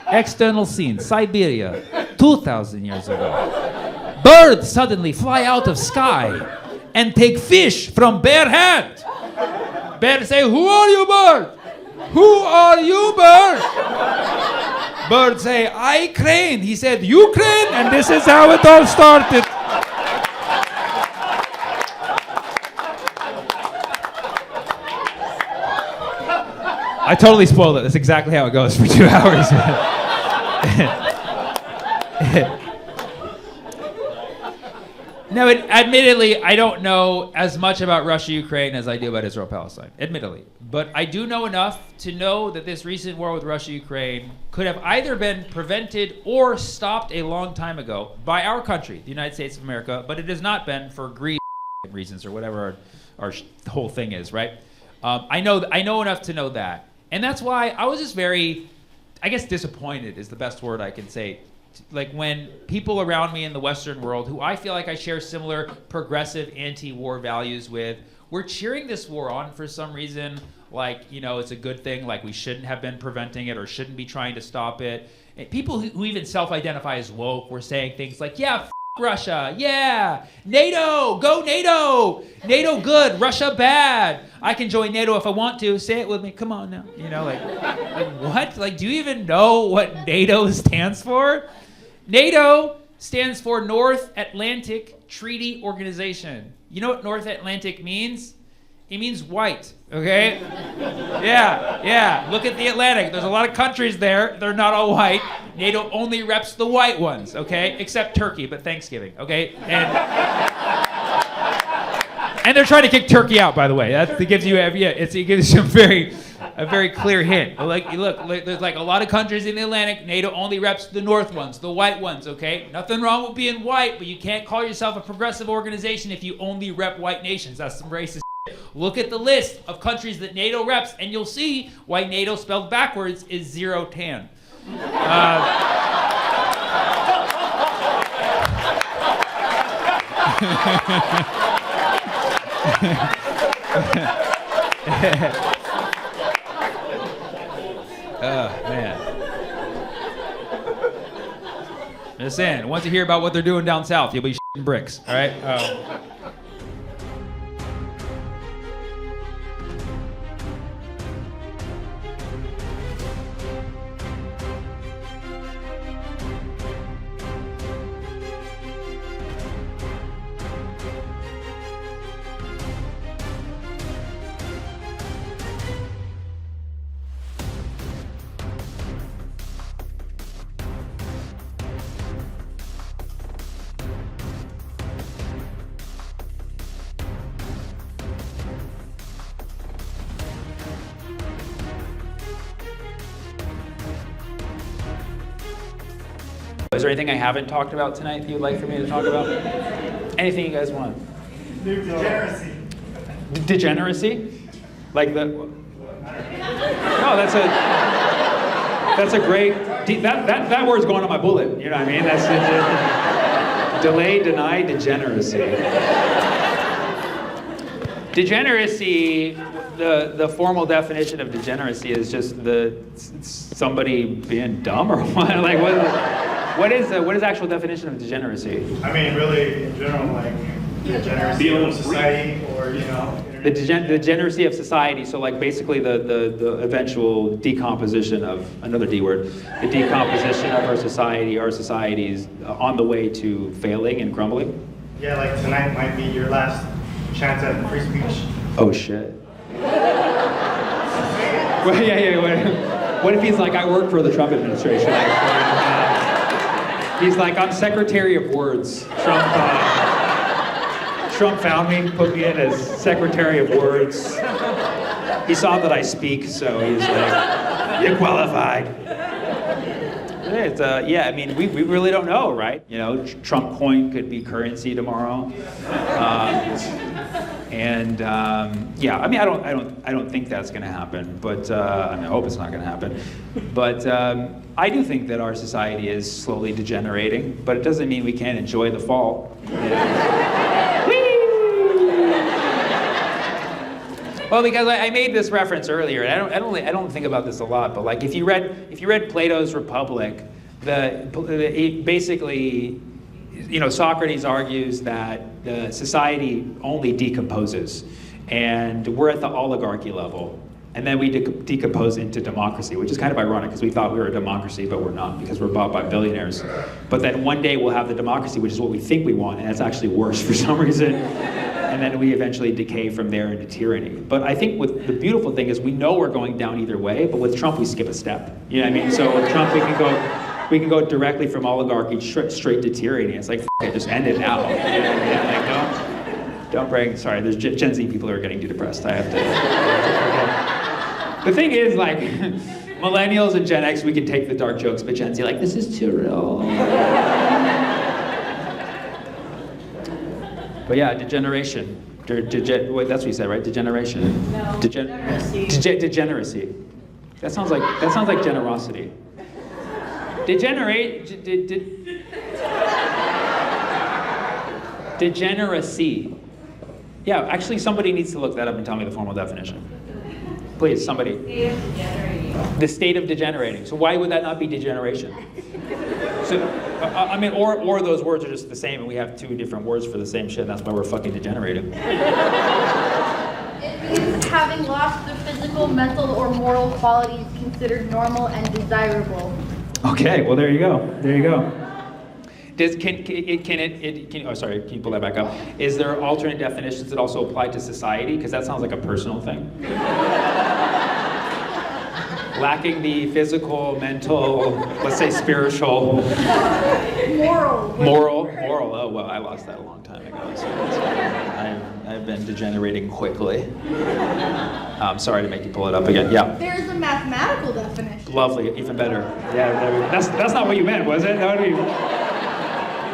External scene. Siberia. 2,000 years ago. Birds suddenly fly out of sky and take fish from bear hand. Bear say, who are you, bird? Who are you, bird? Bird say, I crane. He said, Ukraine, and this is how it all started. I totally spoiled it. That's exactly how it goes for 2 hours. No, admittedly, I don't know as much about Russia-Ukraine as I do about Israel-Palestine, admittedly. But I do know enough to know that this recent war with Russia-Ukraine could have either been prevented or stopped a long time ago by our country, the United States of America, but it has not been for greed reasons or whatever our whole thing is, right? I know enough to know that. And that's why I was just very, I guess disappointed is the best word I can say. Like when people around me in the Western world, who I feel like I share similar progressive anti-war values with, we're cheering this war on for some reason, like, you know, it's a good thing, like we shouldn't have been preventing it or shouldn't be trying to stop it. And people who even self-identify as woke were saying things like, yeah, Russia, yeah, NATO, go NATO, NATO good, Russia bad. I can join NATO if I want to. Say it with me, come on now. You know, like what? Like, do you even know what NATO stands for? NATO stands for North Atlantic Treaty Organization. You know what North Atlantic means? It means white, okay? Yeah. Look at the Atlantic. There's a lot of countries there. They're not all white. NATO only reps the white ones, okay? Except Turkey, but Thanksgiving, okay? And they're trying to kick Turkey out, by the way. It gives you a very clear hint. Like, look, there's like a lot of countries in the Atlantic. NATO only reps the north ones, the white ones, okay? Nothing wrong with being white, but you can't call yourself a progressive organization if you only rep white nations. That's some racist shit. Look at the list of countries that NATO reps, and you'll see why NATO spelled backwards is zero tan. Oh, man. Just saying, once you hear about what they're doing down south, you'll be shitting bricks, all right? Is there anything I haven't talked about tonight that you'd like for me to talk about? Anything you guys want? Degeneracy. Degeneracy? Like the... No, that's a great... That word's going on my bullet, you know what I mean? That's delay, deny, degeneracy. Degeneracy, the formal definition of degeneracy is just somebody being dumb or what? Like what is the actual definition of degeneracy? I mean, really, in general, like degeneracy of society, or the degeneracy of society. So, like, basically the eventual decomposition of another D word, the decomposition of our societies on the way to failing and crumbling. Yeah, like tonight might be your last chance at free speech. Oh shit. Well, yeah. What if he's like, I work for the Trump administration, actually. He's like, I'm Secretary of Words. Trump found me, put me in as Secretary of Words. He saw that I speak, so he's like, you're qualified. Yeah, I mean, we really don't know, right? You know, Trump coin could be currency tomorrow. Yeah, I mean, I don't think that's going to happen, but I mean, I hope it's not going to happen. But I do think that our society is slowly degenerating, but it doesn't mean we can't enjoy the fall. Well, because I made this reference earlier, and I don't think about this a lot, but like if you read Plato's Republic, basically, you know, Socrates argues that the society only decomposes, and we're at the oligarchy level, and then we decompose into democracy, which is kind of ironic because we thought we were a democracy, but we're not because we're bought by billionaires. But then one day we'll have the democracy, which is what we think we want, and that's actually worse for some reason. And then we eventually decay from there into tyranny. But I think the beautiful thing is we know we're going down either way, but with Trump we skip a step. You know what I mean? So with Trump we can go directly from oligarchy straight to tyranny. It's like, it, just end it now. You know what I mean? Like, don't bring, sorry, there's Gen Z people who are getting too depressed. I have to. The thing is, like, millennials and Gen X, we can take the dark jokes, but Gen Z, like, this is too real. But yeah, degeneration. Wait, that's what you said, right? Degeneration. No. Degeneracy. Degeneracy. That sounds like generosity. Degeneracy. Yeah, actually, somebody needs to look that up and tell me the formal definition. Please, somebody. The state of degenerating. So why would that not be degeneration? So, I mean, or those words are just the same, and we have two different words for the same shit, and that's why we're fucking degenerating. It means having lost the physical, mental, or moral qualities considered normal and desirable. Okay, well, there you go. There you go. Can you pull that back up? Is there alternate definitions that also apply to society? Because that sounds like a personal thing. Lacking the physical, mental, let's say spiritual. Moral. Oh, well, I lost that a long time ago. So I've been degenerating quickly. I'm sorry to make you pull it up again. Yeah. There's a mathematical definition. Lovely, even better. Yeah, that's not what you meant, was it? That would be.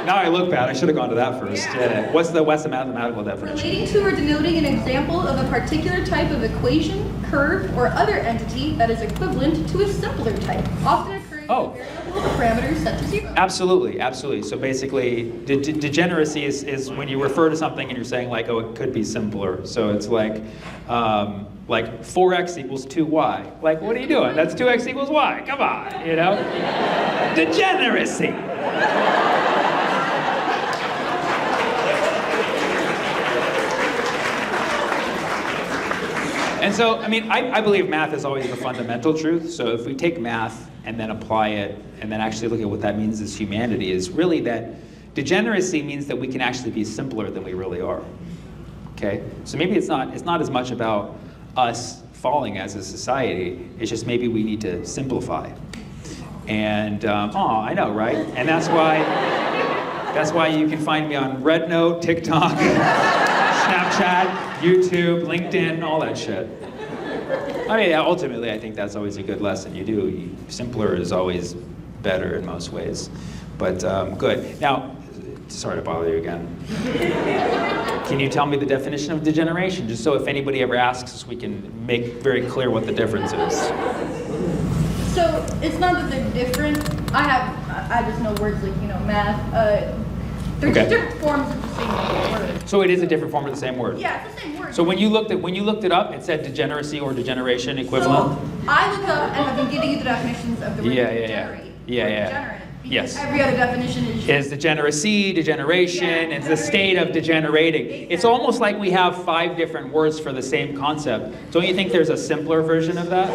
Now I look bad. I should have gone to that first. Yeah. What's the mathematical definition? Relating to or denoting an example of a particular type of equation, curve, or other entity that is equivalent to a simpler type, often occurring with variable parameters such as zero. Absolutely. So basically, degeneracy is when you refer to something and you're saying like, oh, it could be simpler. So it's like 4x equals 2y. Like, what are you doing? That's 2x equals y. Come on, you know? Degeneracy. And so, I mean, I believe math is always the fundamental truth. So if we take math and then apply it and then actually look at what that means as humanity, is really that degeneracy means that we can actually be simpler than we really are. Okay? So maybe it's not as much about us falling as a society. It's just maybe we need to simplify. And, I know, right? And that's why you can find me on Rednote, TikTok, Snapchat, YouTube, LinkedIn, all that shit. I mean, ultimately, I think that's always a good lesson. Simpler is always better in most ways. But good. Now, sorry to bother you again. Can you tell me the definition of degeneration, just so if anybody ever asks us, we can make very clear what the difference is? So it's not that they're different. I just know words like, math. They're just different forms of the same word. So it is a different form of the same word? Yeah, it's the same word. So when you looked it up, it said degeneracy or degeneration equivalent? So I looked up and I've been giving you the definitions of the word degenerate. Yeah. Yes. Every other definition is degeneracy, degeneration, it's the state of degenerating. It's almost like we have 5 different words for the same concept. Don't you think there's a simpler version of that?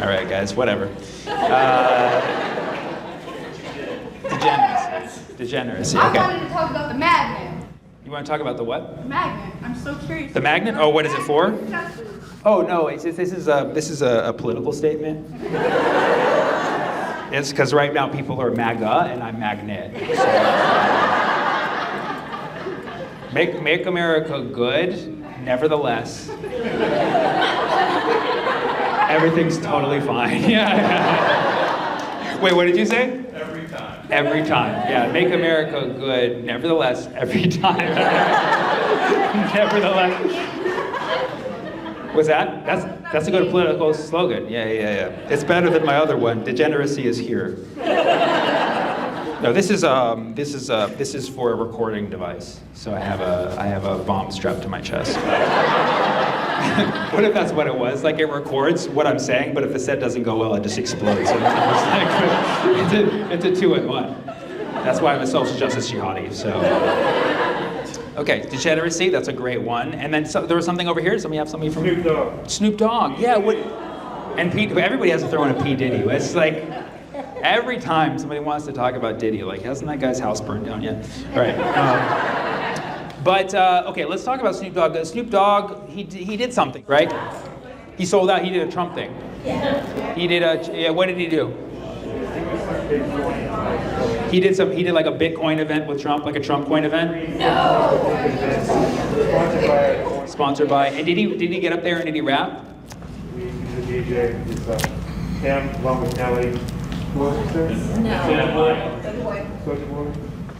All right, guys, whatever. Degeneracy. Degeneracy. I Okay. wanted to talk about the magnet. You want to talk about the what? The magnet. I'm so curious. The magnet? Oh, what is it for? Exactly. Oh no, this is a political statement. It's because right now people are MAGA and I'm magnet. So, make America good, nevertheless. Everything's totally fine. Yeah. Wait, what did you say? Every time. Every time. Yeah, make America good, nevertheless, every time. Nevertheless. What's that? That's a good political slogan. Yeah. It's better than my other one. Degeneracy is here. No, this is for a recording device. So I have a bomb strapped to my chest. What if that's what it was? Like it records what I'm saying, but if the set doesn't go well, it just explodes. It's a 2-in-1. That's why I'm a social justice jihadi. So. Okay, Degeneracy, that's a great one. And then there was something over here. Somebody have something from Snoop Dogg. Snoop Dogg, yeah. What? And P, everybody has to throw in a P Diddy. It's like every time somebody wants to talk about Diddy, like hasn't that guy's house burned down yet? All right. Okay, let's talk about Snoop Dogg. Snoop Dogg, he did something, right? He sold out. He did a Trump thing. Yeah. What did he do? He did like a Bitcoin event with Trump, like a Trump coin event. No. Sponsored by. And did he get up there and did he rap? He's a DJ. It's him along with Nelly. Who else is there? No. Soulja Boy.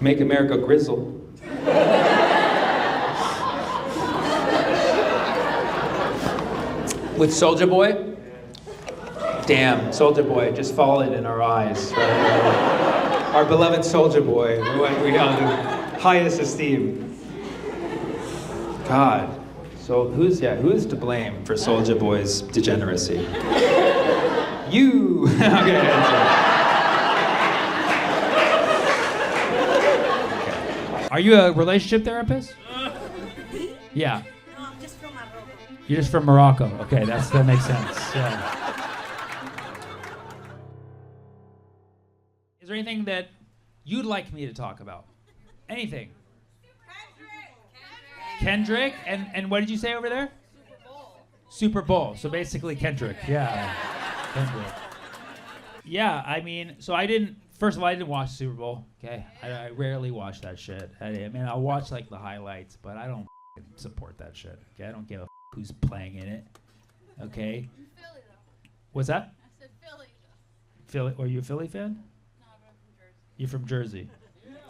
Make America Grizzle. With Soulja Boy? Damn, Soulja Boy, just fallen in our eyes. Right? Our beloved Soulja Boy, we held in highest esteem. God. So who's to blame for Soulja Boy's degeneracy? You. Okay. Are you a relationship therapist? Yeah. No, I'm just from Morocco. You're just from Morocco. Okay, that makes sense. Yeah. Is there anything that you'd like me to talk about? Anything? Kendrick? And what did you say over there? Super Bowl. So basically Kendrick. Yeah. Kendrick. Yeah, I mean, so first of all, I didn't watch Super Bowl, okay? I rarely watch that shit. I mean, I'll watch like the highlights, but I don't support that shit, okay? I don't give a who's playing in it, okay? Philly, though. What's that? I said Philly. Philly? Are you a Philly fan? No, but I'm from Jersey. You're from Jersey.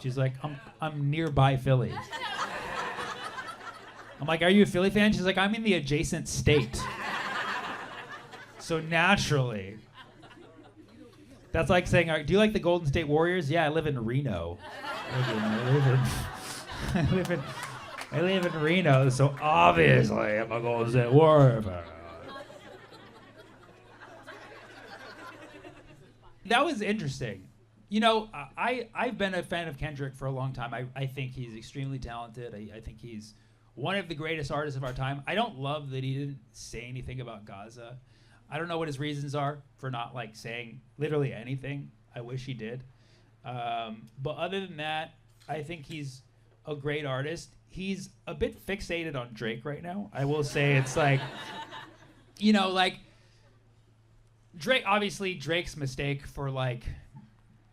She's like, I'm nearby Philly. I'm like, are you a Philly fan? She's like, I'm in the adjacent state. So naturally. That's like saying, do you like the Golden State Warriors? Yeah, I live in Reno. I live in Reno, so obviously I'm a Golden State Warrior fan. That was interesting. You know, I've been a fan of Kendrick for a long time. I think he's extremely talented. I think he's one of the greatest artists of our time. I don't love that he didn't say anything about Gaza. I don't know what his reasons are for not like saying literally anything. I wish he did. But other than that, I think he's a great artist. He's a bit fixated on Drake right now. I will say it's like, you know, like Drake, obviously Drake's mistake for like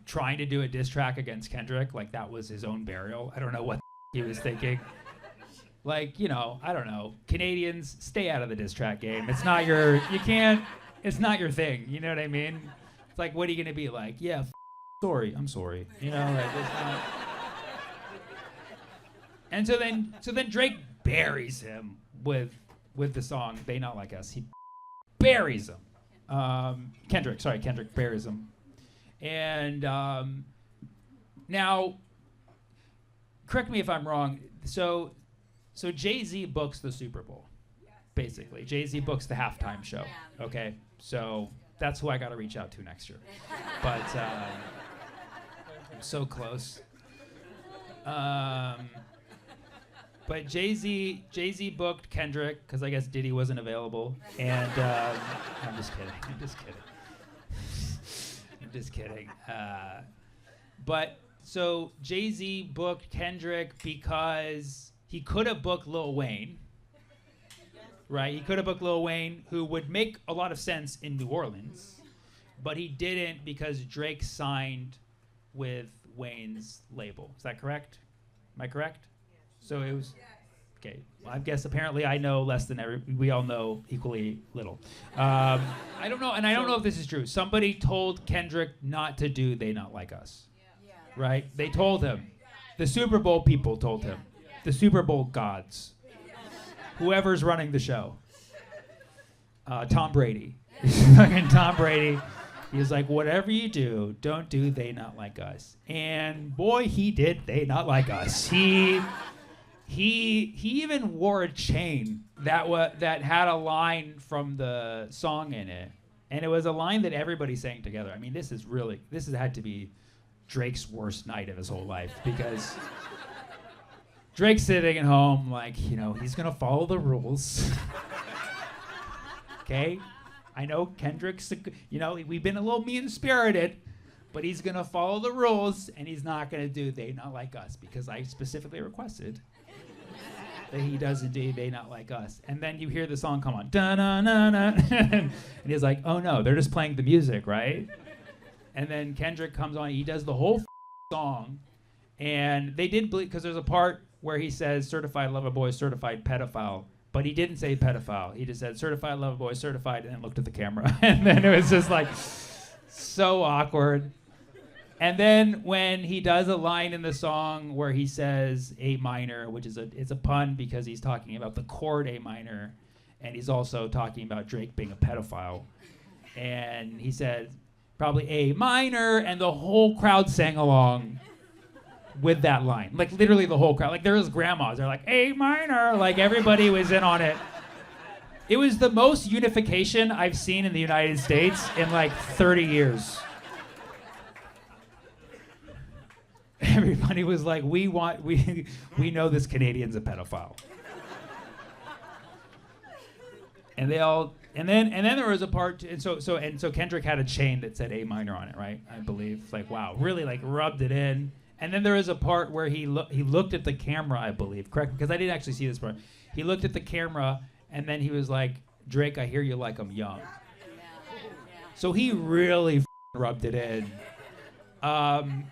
trying to do a diss track against Kendrick, like that was his own burial. I don't know what he was thinking. Like, you know, I don't know. Canadians, stay out of the diss track game. It's not it's not your thing. You know what I mean? It's like, what are you going to be like? Yeah, sorry. I'm sorry. You know, like, it's not. And so then Drake buries him with the song They Not Like Us. He buries him. Kendrick buries him. And now, correct me if I'm wrong. So Jay-Z books the Super Bowl, basically. Jay-Z books the halftime show, okay? So that's who I got to reach out to next year. But I'm so close. But Jay-Z booked Kendrick, because I guess Diddy wasn't available. And I'm just kidding. But So Jay-Z booked Kendrick because he could have booked Lil Wayne, right? He could have booked Lil Wayne, who would make a lot of sense in New Orleans, but he didn't because Drake signed with Wayne's label. Is that correct? Am I correct? So it was... Okay, well, I guess apparently I know less than we all know equally little. I don't know, and I don't know if this is true. Somebody told Kendrick not to do They Not Like Us, right? They told him. The Super Bowl people told him. The Super Bowl gods. Whoever's running the show. Tom Brady. Fucking Tom Brady. He was like, whatever you do, don't do They Not Like Us. And boy, he did They Not Like Us. He even wore a chain that had a line from the song in it, and it was a line that everybody sang together. I mean, this has had to be Drake's worst night of his whole life, because Drake's sitting at home like, he's gonna follow the rules. Okay, I know Kendrick's, we've been a little mean-spirited, but he's gonna follow the rules, and he's not gonna do They Not Like Us, because I specifically requested that he does indeed They Not Like Us. And then you hear the song come on, da-na-na-na, and he's like, oh no, they're just playing the music, right? And then Kendrick comes on, he does the whole song, and they did believe, because there's a part where he says certified lover boy, certified pedophile, but he didn't say pedophile. He just said certified lover boy, certified, and then looked at the camera. And then it was just like, so awkward. And then when he does a line in the song where he says A minor, which is it's a pun because he's talking about the chord A minor, and he's also talking about Drake being a pedophile. And he said probably A minor, and the whole crowd sang along with that line. Like literally the whole crowd. Like there was grandmas, they're like A minor, like everybody was in on it. It was the most unification I've seen in the United States in like 30 years. Everybody was like, we know this Canadian's a pedophile. And then there was a part, and so Kendrick had a chain that said A minor on it, right? I believe. It's like, wow, really like rubbed it in. And then there was a part where he looked at the camera, I believe, correct? Because I didn't actually see this part. He looked at the camera, and then he was like, Drake, I hear you like I'm young. So he really rubbed it in.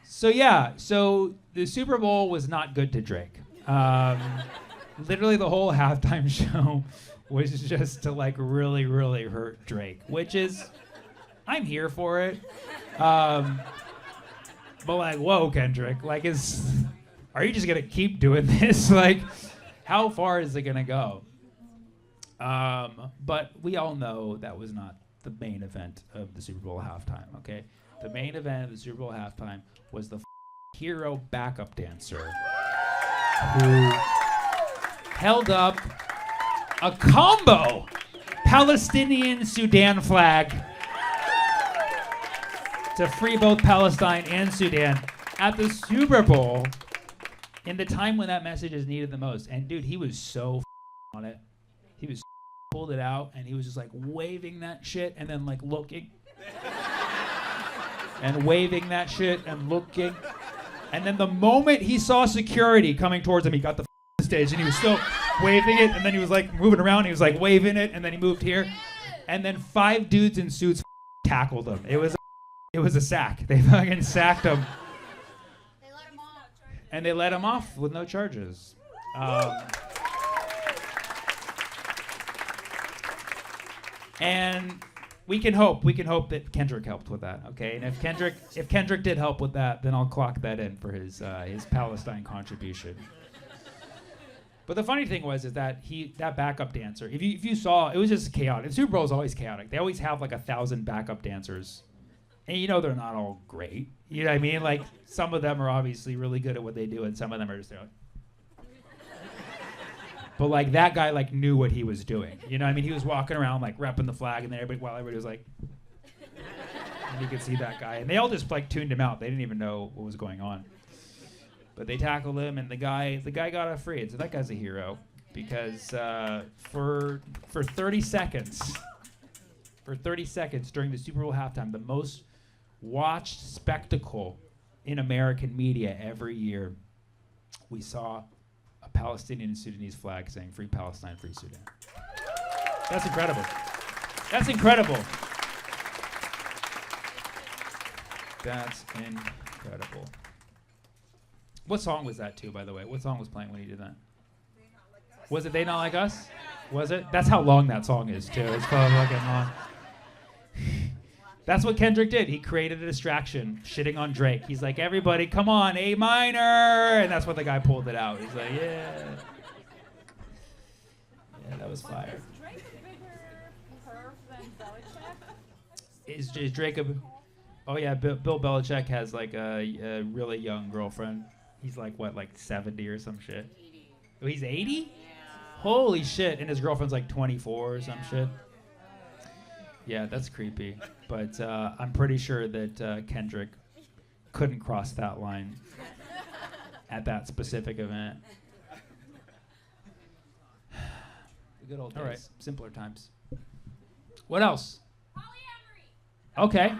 So the Super Bowl was not good to Drake. Literally the whole halftime show was just to like really, really hurt Drake, which is, I'm here for it. But like, whoa, Kendrick, like are you just gonna keep doing this? Like, how far is it gonna go? But we all know that was not the main event of the Super Bowl halftime, okay? The main event of the Super Bowl halftime was the hero backup dancer who held up a combo Palestinian Sudan flag to free both Palestine and Sudan at the Super Bowl in the time when that message is needed the most. And dude, he was so on it. He was pulled it out, and he was just like waving that shit and then like looking. And waving that shit and looking. And then the moment he saw security coming towards him, he got the stage and he was still waving it, and then he was like moving around, he was like waving it, and then he moved here. And then 5 dudes in suits tackled him. It was a sack. They fucking sacked him. They let him off. And they let him off with no charges. And we can hope that Kendrick helped with that, okay? And if Kendrick did help with that, then I'll clock that in for his Palestine contribution. But the funny thing was that backup dancer, if you saw, it was just chaotic. The Super Bowl is always chaotic. They always have like 1,000 backup dancers, and they're not all great. You know what I mean? Like some of them are obviously really good at what they do, and some of them are just there. But like that guy like knew what he was doing. You know what I mean? He was walking around like repping the flag, and then everybody was like, and you could see that guy. And they all just like tuned him out. They didn't even know what was going on. But they tackled him, and the guy got off free. So that guy's a hero because for 30 seconds during the Super Bowl halftime, the most watched spectacle in American media every year, we saw a Palestinian and Sudanese flag saying "Free Palestine, Free Sudan." That's incredible. That's incredible. That's incredible. What song was that too, by the way? What song was playing when he did that? Was it They Not Like Us? Was it? That's how long that song is too. It's probably fucking long. That's what Kendrick did. He created a distraction, shitting on Drake. He's like, everybody, come on, A minor. And that's when the guy pulled it out. He's like, yeah. Yeah, that was fire. Is Drake a bigger perv than Belichick? Is Drake a... Oh, yeah, Bill Belichick has like a really young girlfriend. He's like, what, like 70 or some shit? 80. Oh, he's 80? Yeah. Holy shit. And his girlfriend's like 24 or some shit. Yeah, that's creepy. But I'm pretty sure that Kendrick couldn't cross that line at that specific event. The good old days. All right, simpler times. What else? Polyamory. Okay.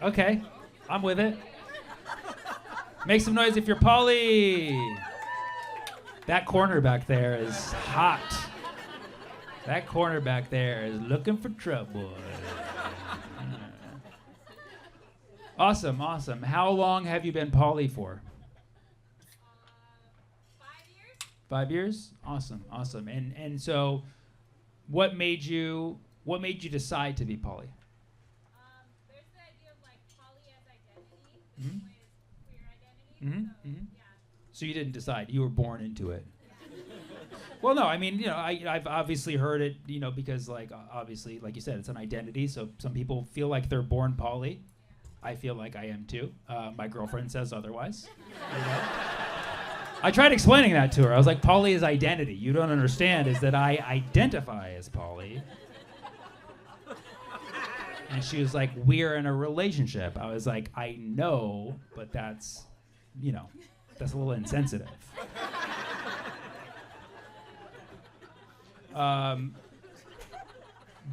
Okay, I'm with it. Make some noise if you're poly. That corner back there is hot. That corner back there is looking for trouble. Awesome, awesome. How long have you been poly for? 5 years. 5 years? Awesome, awesome. And so, what made you decide to be poly? There's the idea of like poly as identity, Mhm. with queer identity. So, yeah. So you didn't decide. You were born into it. Well, no, I mean, you know, I've obviously heard it, you know, because like obviously, like you said, it's an identity. So some people feel like they're born poly. I feel like I am too. My girlfriend says otherwise. You know? I tried explaining that to her. I was like, poly is identity. You don't understand is that I identify as poly. And she was like, we're in a relationship. I was like, I know, but that's, you know, that's a little insensitive.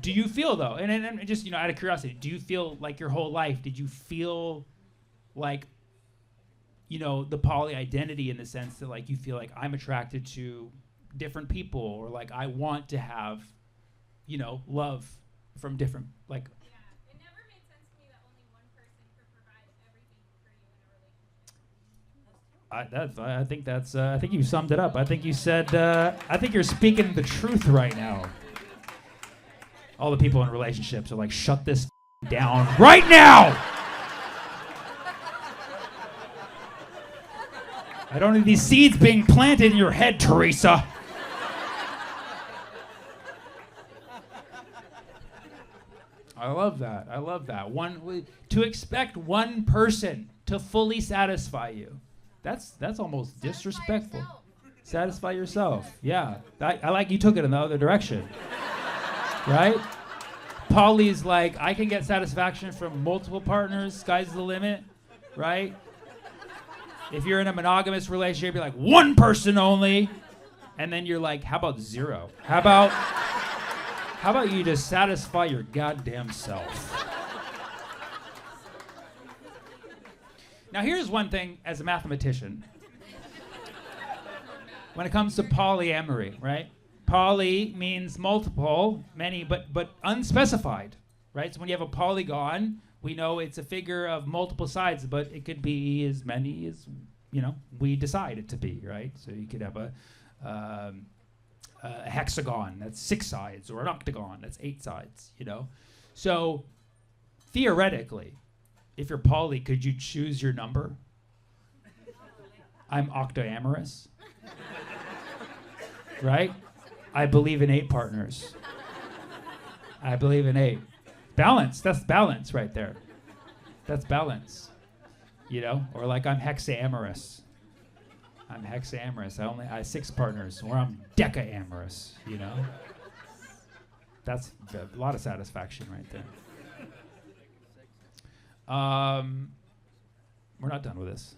Do you feel though, and just, you know, out of curiosity, do you feel like your whole life, did you feel like, you know, the poly identity in the sense that like you feel like I'm attracted to different people, or like I want to have, you know, love from different, like. Yeah, it never made sense to me that only one person could provide everything for you in a relationship. I think that's. I think you summed it up. I think you said. I think you're speaking the truth right now. All the people in relationships are like, shut this down right now. I don't need these seeds being planted in your head, Teresa. I love that. I love that. To expect one person to fully satisfy you. That's almost disrespectful. Satisfy yourself. Yeah. I like you took it in the other direction. Right? Poly's like, I can get satisfaction from multiple partners. Sky's the limit. Right? If you're in a monogamous relationship, you're like, one person only. And then you're like, how about zero? How about you just satisfy your goddamn self? Now here's one thing as a mathematician. When it comes to polyamory, right? Poly means multiple, many, but unspecified, right? So when you have a polygon, we know it's a figure of multiple sides, but it could be as many as, you know, we decide it to be, right? So you could have a hexagon that's 6 sides, or an octagon that's 8 sides, you know? So theoretically, if you're poly, could you choose your number? I'm octoamorous, right? I believe in 8 partners. I believe in 8. Balance, that's balance right there. That's balance, you know? Or like I'm hexaamorous. I'm hexaamorous. I have 6 partners, or I'm decaamorous, you know? That's a lot of satisfaction right there. We're not done with this.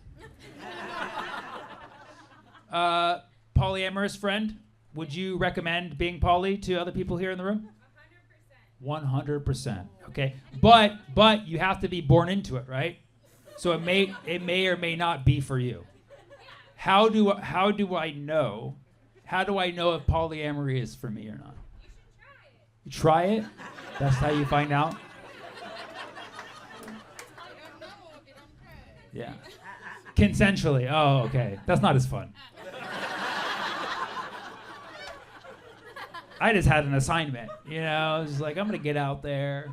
Polyamorous friend, would you recommend being poly to other people here in the room? 100%. 100%. Okay, but you have to be born into it, right? So it may or may not be for you. How do I know? How do I know if polyamory is for me or not? You try it. That's how you find out. Yeah. Consensually. Oh, okay. That's not as fun. I just had an assignment, I was like, I'm gonna get out there.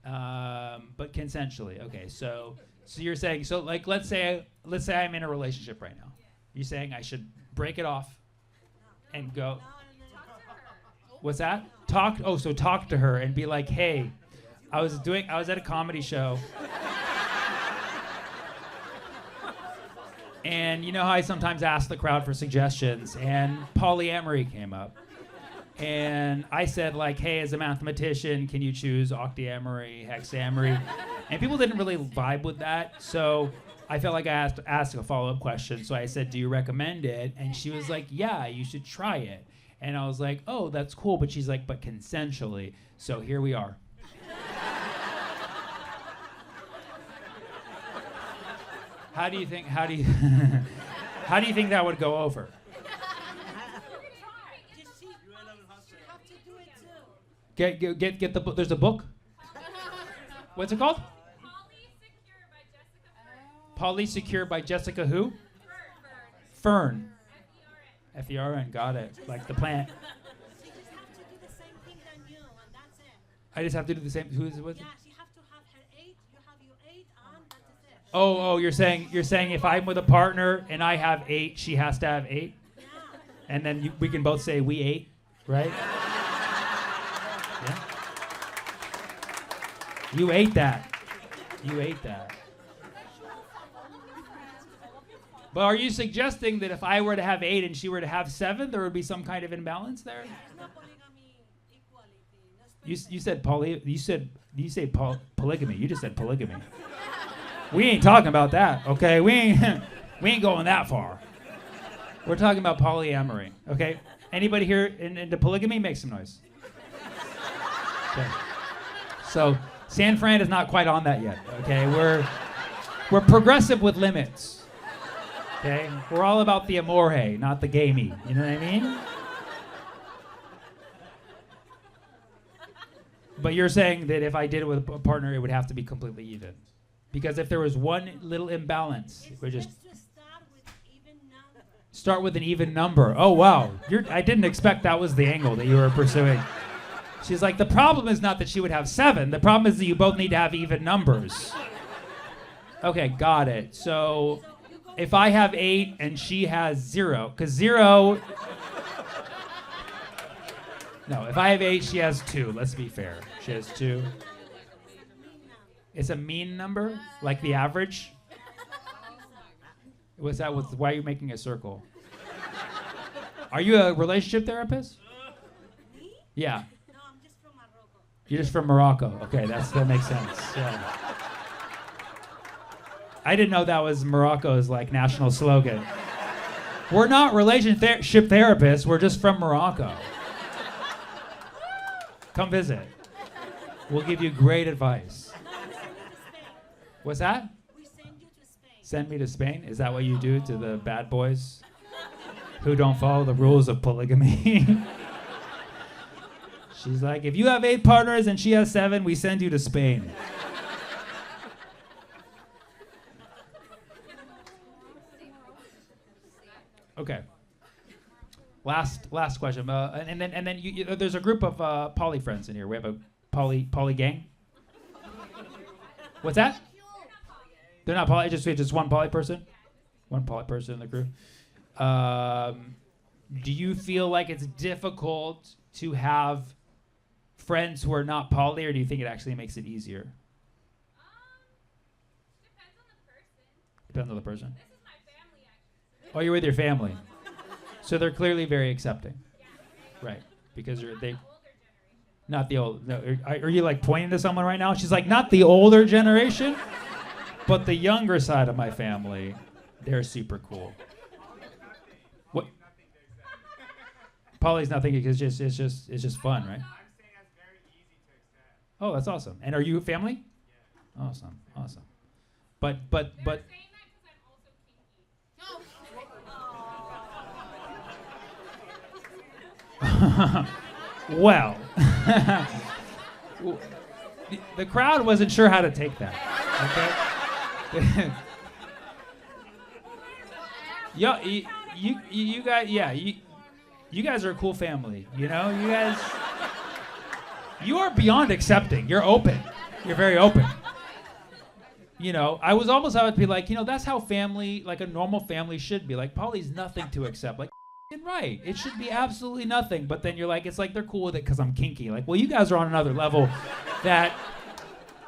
But consensually. Okay, so you're saying, so like let's say I'm in a relationship right now. You're saying I should break it off and go. What's that? Talk to her and be like, hey, I was at a comedy show. And you know how I sometimes ask the crowd for suggestions, and polyamory came up. And I said, like, hey, as a mathematician, can you choose octamory, hexamory? And people didn't really vibe with that, so I felt like I asked a follow-up question. So I said, do you recommend it? And she was like, yeah, you should try it. And I was like, oh, that's cool. But she's like, but consensually. So here we are. How do you think that would go over? Get the book. There's a book. What's it called? Polysecure by Jessica who? Fern. F-E-R-N. Got it. Like the plant. I just have to do the same. Who is it with? Oh, you're saying if I'm with a partner and I have 8, she has to have 8? Yeah. And then we can both say we ate, right? Yeah. You ate that. But are you suggesting that if I were to have 8 and she were to have 7, there would be some kind of imbalance there? You said polygamy. You just said polygamy. We ain't talking about that, okay? We ain't going that far. We're talking about polyamory, okay? Anybody here into polygamy? Make some noise. Okay. So San Fran is not quite on that yet, okay? We're progressive with limits, okay? We're all about the amore, not the gamey. You know what I mean? But you're saying that if I did it with a partner, it would have to be completely even. Because if there was one little imbalance, we just start with an even number. Oh, wow. I didn't expect that was the angle that you were pursuing. She's like, the problem is not that she would have 7. The problem is that you both need to have even numbers. Okay, got it. So if I have 8 and she has 0, because 0... No, if I have 8, she has 2. Let's be fair. She has 2. It's a mean number, like the average. What's that? Why are you making a circle? Are you a relationship therapist? Me? Yeah. No, I'm just from Morocco. You're just from Morocco. Okay, that makes sense. Yeah. I didn't know that was Morocco's like national slogan. We're not relationship therapists. We're just from Morocco. Come visit. We'll give you great advice. What's that? We send you to Spain. Send me to Spain? Is that what you do to the bad boys who don't follow the rules of polygamy? She's like, if you have 8 partners and she has 7, we send you to Spain. Okay. Last question. And then there's a group of poly friends in here. We have a poly gang. What's that? They're not poly. Just one poly person. One poly person in the crew. Do you feel like it's difficult to have friends who are not poly, or do you think it actually makes it easier? Depends on the person. This is my family, actually. Oh, you're with your family. So they're clearly very accepting. Right. Because they not the old. No, are you like pointing to someone right now? She's like, not the older generation, but the younger side of my family. They're super cool. What? Poly's nothing because it's just fun, right? I'm saying that's very easy to accept. Oh, that's awesome. And are you family? Yeah. Awesome. But Saying that because I'm also kinky. well, the crowd wasn't sure how to take that. Okay. Yo, you guys, yeah, you guys are a cool family. You know, you are beyond accepting. You're open. You're very open. You know, I would be like, you know, that's how family, like a normal family should be. Like, Polly's nothing to accept. Like, right. It should be absolutely nothing. But then you're like, it's like they're cool with it because I'm kinky. Like, well, you guys are on another level that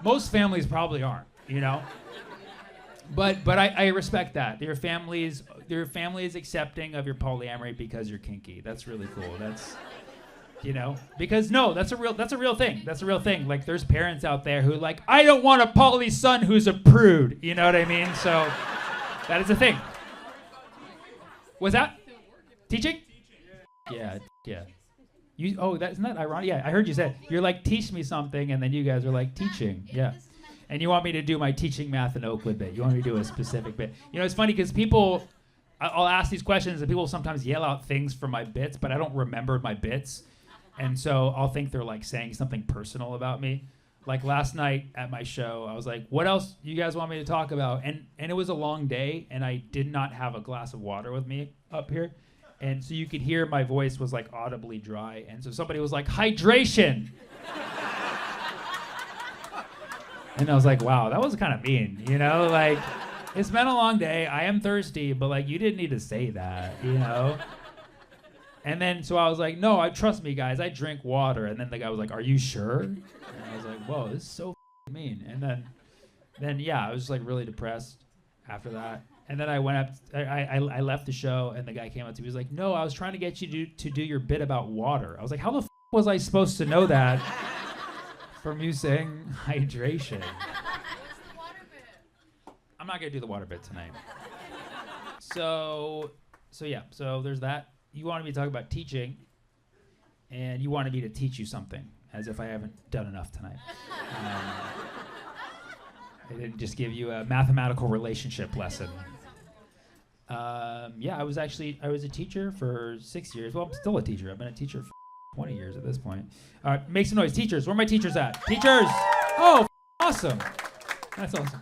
most families probably aren't, you know? But I respect that. Your family is accepting of your polyamory because you're kinky. That's really cool. That's, you know, because no, that's a real thing. That's a real thing. Like, there's parents out there who like, I don't want a poly son who's a prude. You know what I mean? So that is a thing. Was that teaching? Yeah. Isn't that ironic? Yeah, I heard you said you're like, teach me something, and then you guys are like, teaching. Yeah. And you want me to do my teaching math in Oakland bit. You want me to do a specific bit. You know, it's funny because I'll ask these questions and people sometimes yell out things for my bits, but I don't remember my bits. And so I'll think they're like saying something personal about me. Like last night at my show, I was like, what else you guys want me to talk about? And it was a long day and I did not have a glass of water with me up here. And so you could hear my voice was like audibly dry. And so somebody was like, hydration. And I was like, wow, that was kind of mean, you know? Like, it's been a long day. I am thirsty, but like, you didn't need to say that, you know? And then, so I was like, no, trust me, guys, I drink water. And then the guy was like, are you sure? And I was like, whoa, this is so mean. And then yeah, I was just like really depressed after that. And then I went up, I left the show, and the guy came up to me. He was like, no, I was trying to get you to do your bit about water. I was like, how the was I supposed to know that from you saying hydration? I'm not going to do the water bit tonight. So yeah, so there's that. You wanted me to talk about teaching, and you wanted me to teach you something, as if I haven't done enough tonight. I didn't just give you a mathematical relationship lesson. Yeah, I was a teacher for 6 years. Well, I'm still a teacher. I've been a teacher for 20 years at this point. All right, make some noise. Teachers, where are my teachers at? Teachers! Oh, awesome. That's awesome.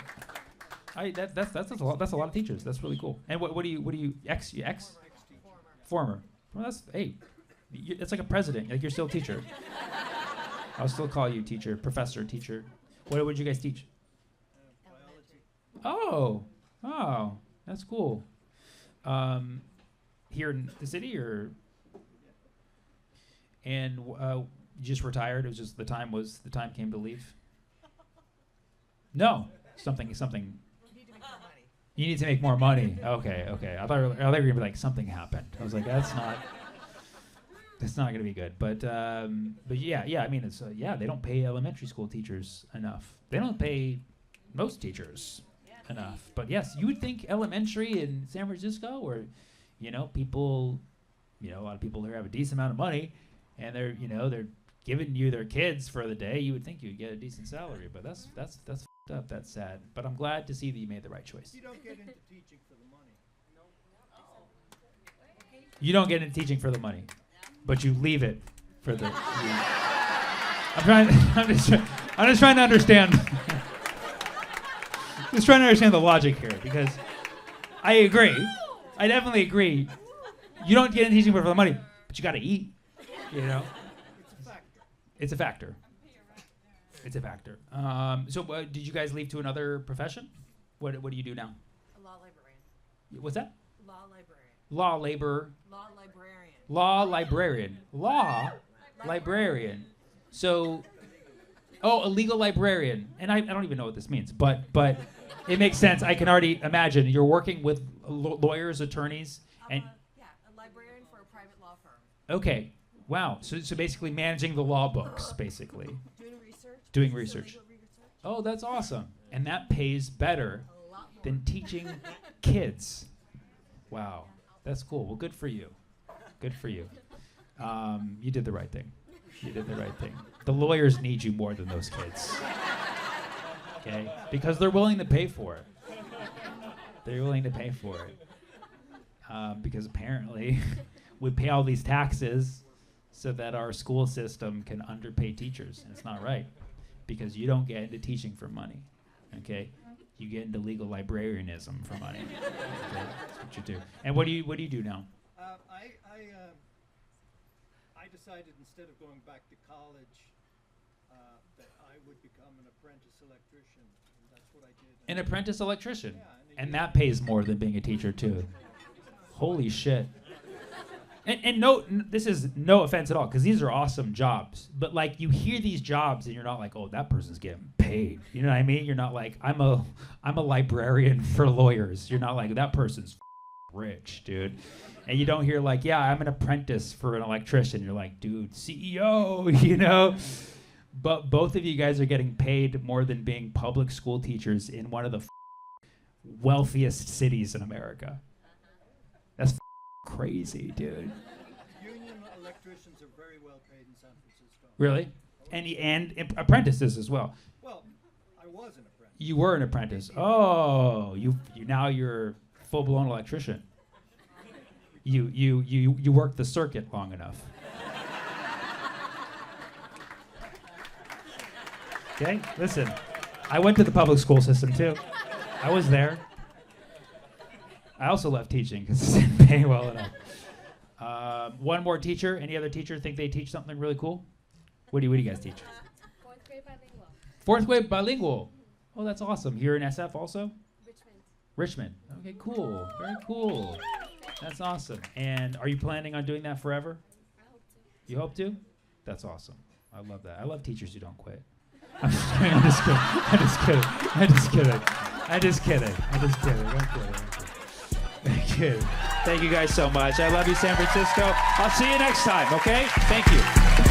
That's a lot. That's a lot of teachers. That's really cool. And what do you ex? Former. Well, it's like a president. Like, you're still a teacher. I'll still call you teacher, professor, teacher. What did you guys teach? Oh, that's cool. Here in the city, or? And you just retired? It was just the time came to leave? No, something. You need to make more money. Okay. I thought you were gonna be like, something happened. I was like, that's not gonna be good. But yeah. I mean, it's they don't pay elementary school teachers enough. They don't pay most teachers enough. But yes, you would think elementary in San Francisco, or people, a lot of people there have a decent amount of money, and they're giving you their kids for the day. You would think you'd get a decent salary, but that's f***ed up. That's sad. But I'm glad to see that you made the right choice. You don't get into teaching for the money. You don't get into teaching for the money, but you leave it for the. I'm just trying to understand. Just trying to understand the logic here, because I agree. I definitely agree. You don't get into teaching for the money, but you got to eat. It's a factor. So did you guys leave to another profession? What do you do now? A law librarian. What's that? Law librarian. Law labor. Law librarian. Law librarian. Law librarian. So, a legal librarian. And I don't even know what this means, but it makes sense. I can already imagine you're working with lawyers, attorneys, and a librarian for a private law firm. Okay. Wow. So basically managing the law books, basically. Doing research. Oh, that's awesome. And that pays better than teaching kids. Wow. That's cool. Well, good for you. You did the right thing. The lawyers need you more than those kids. Okay? Because they're willing to pay for it. They're willing to pay for it. Because apparently we pay all these taxes so that our school system can underpay teachers. And it's not right. Because you don't get into teaching for money. Okay? You get into legal librarianism for money. Okay? That's what you do. And what do you do now? I decided instead of going back to college that I would become an apprentice electrician. And that's what I did. An apprentice electrician. Yeah, And that pays more than being a teacher too. Holy shit. And no, this is no offense at all, because these are awesome jobs. But like, you hear these jobs and you're not like, oh, that person's getting paid. You know what I mean? You're not like, I'm a librarian for lawyers. You're not like, that person's rich, dude. And you don't hear like, yeah, I'm an apprentice for an electrician. You're like, dude, CEO, you know? But both of you guys are getting paid more than being public school teachers in one of the wealthiest cities in America. That's crazy, dude. Union electricians are very well paid in San Francisco. Really? And apprentices as well. Well, I was an apprentice. You were an apprentice. Oh, you're full-blown electrician. You worked the circuit long enough. Okay, listen. I went to the public school system too. I was there. I also left teaching because it didn't pay well enough. One more teacher. Any other teacher think they teach something really cool? What do you guys teach? Fourth grade bilingual. Fourth grade bilingual. Oh, that's awesome. Here in SF also? Richmond. Richmond. Okay, cool. Very cool. That's awesome. And are you planning on doing that forever? I hope to. You hope to? That's awesome. I love that. I love teachers who don't quit. I'm just kidding. Thank you. Thank you guys so much. I love you, San Francisco. I'll see you next time, okay? Thank you.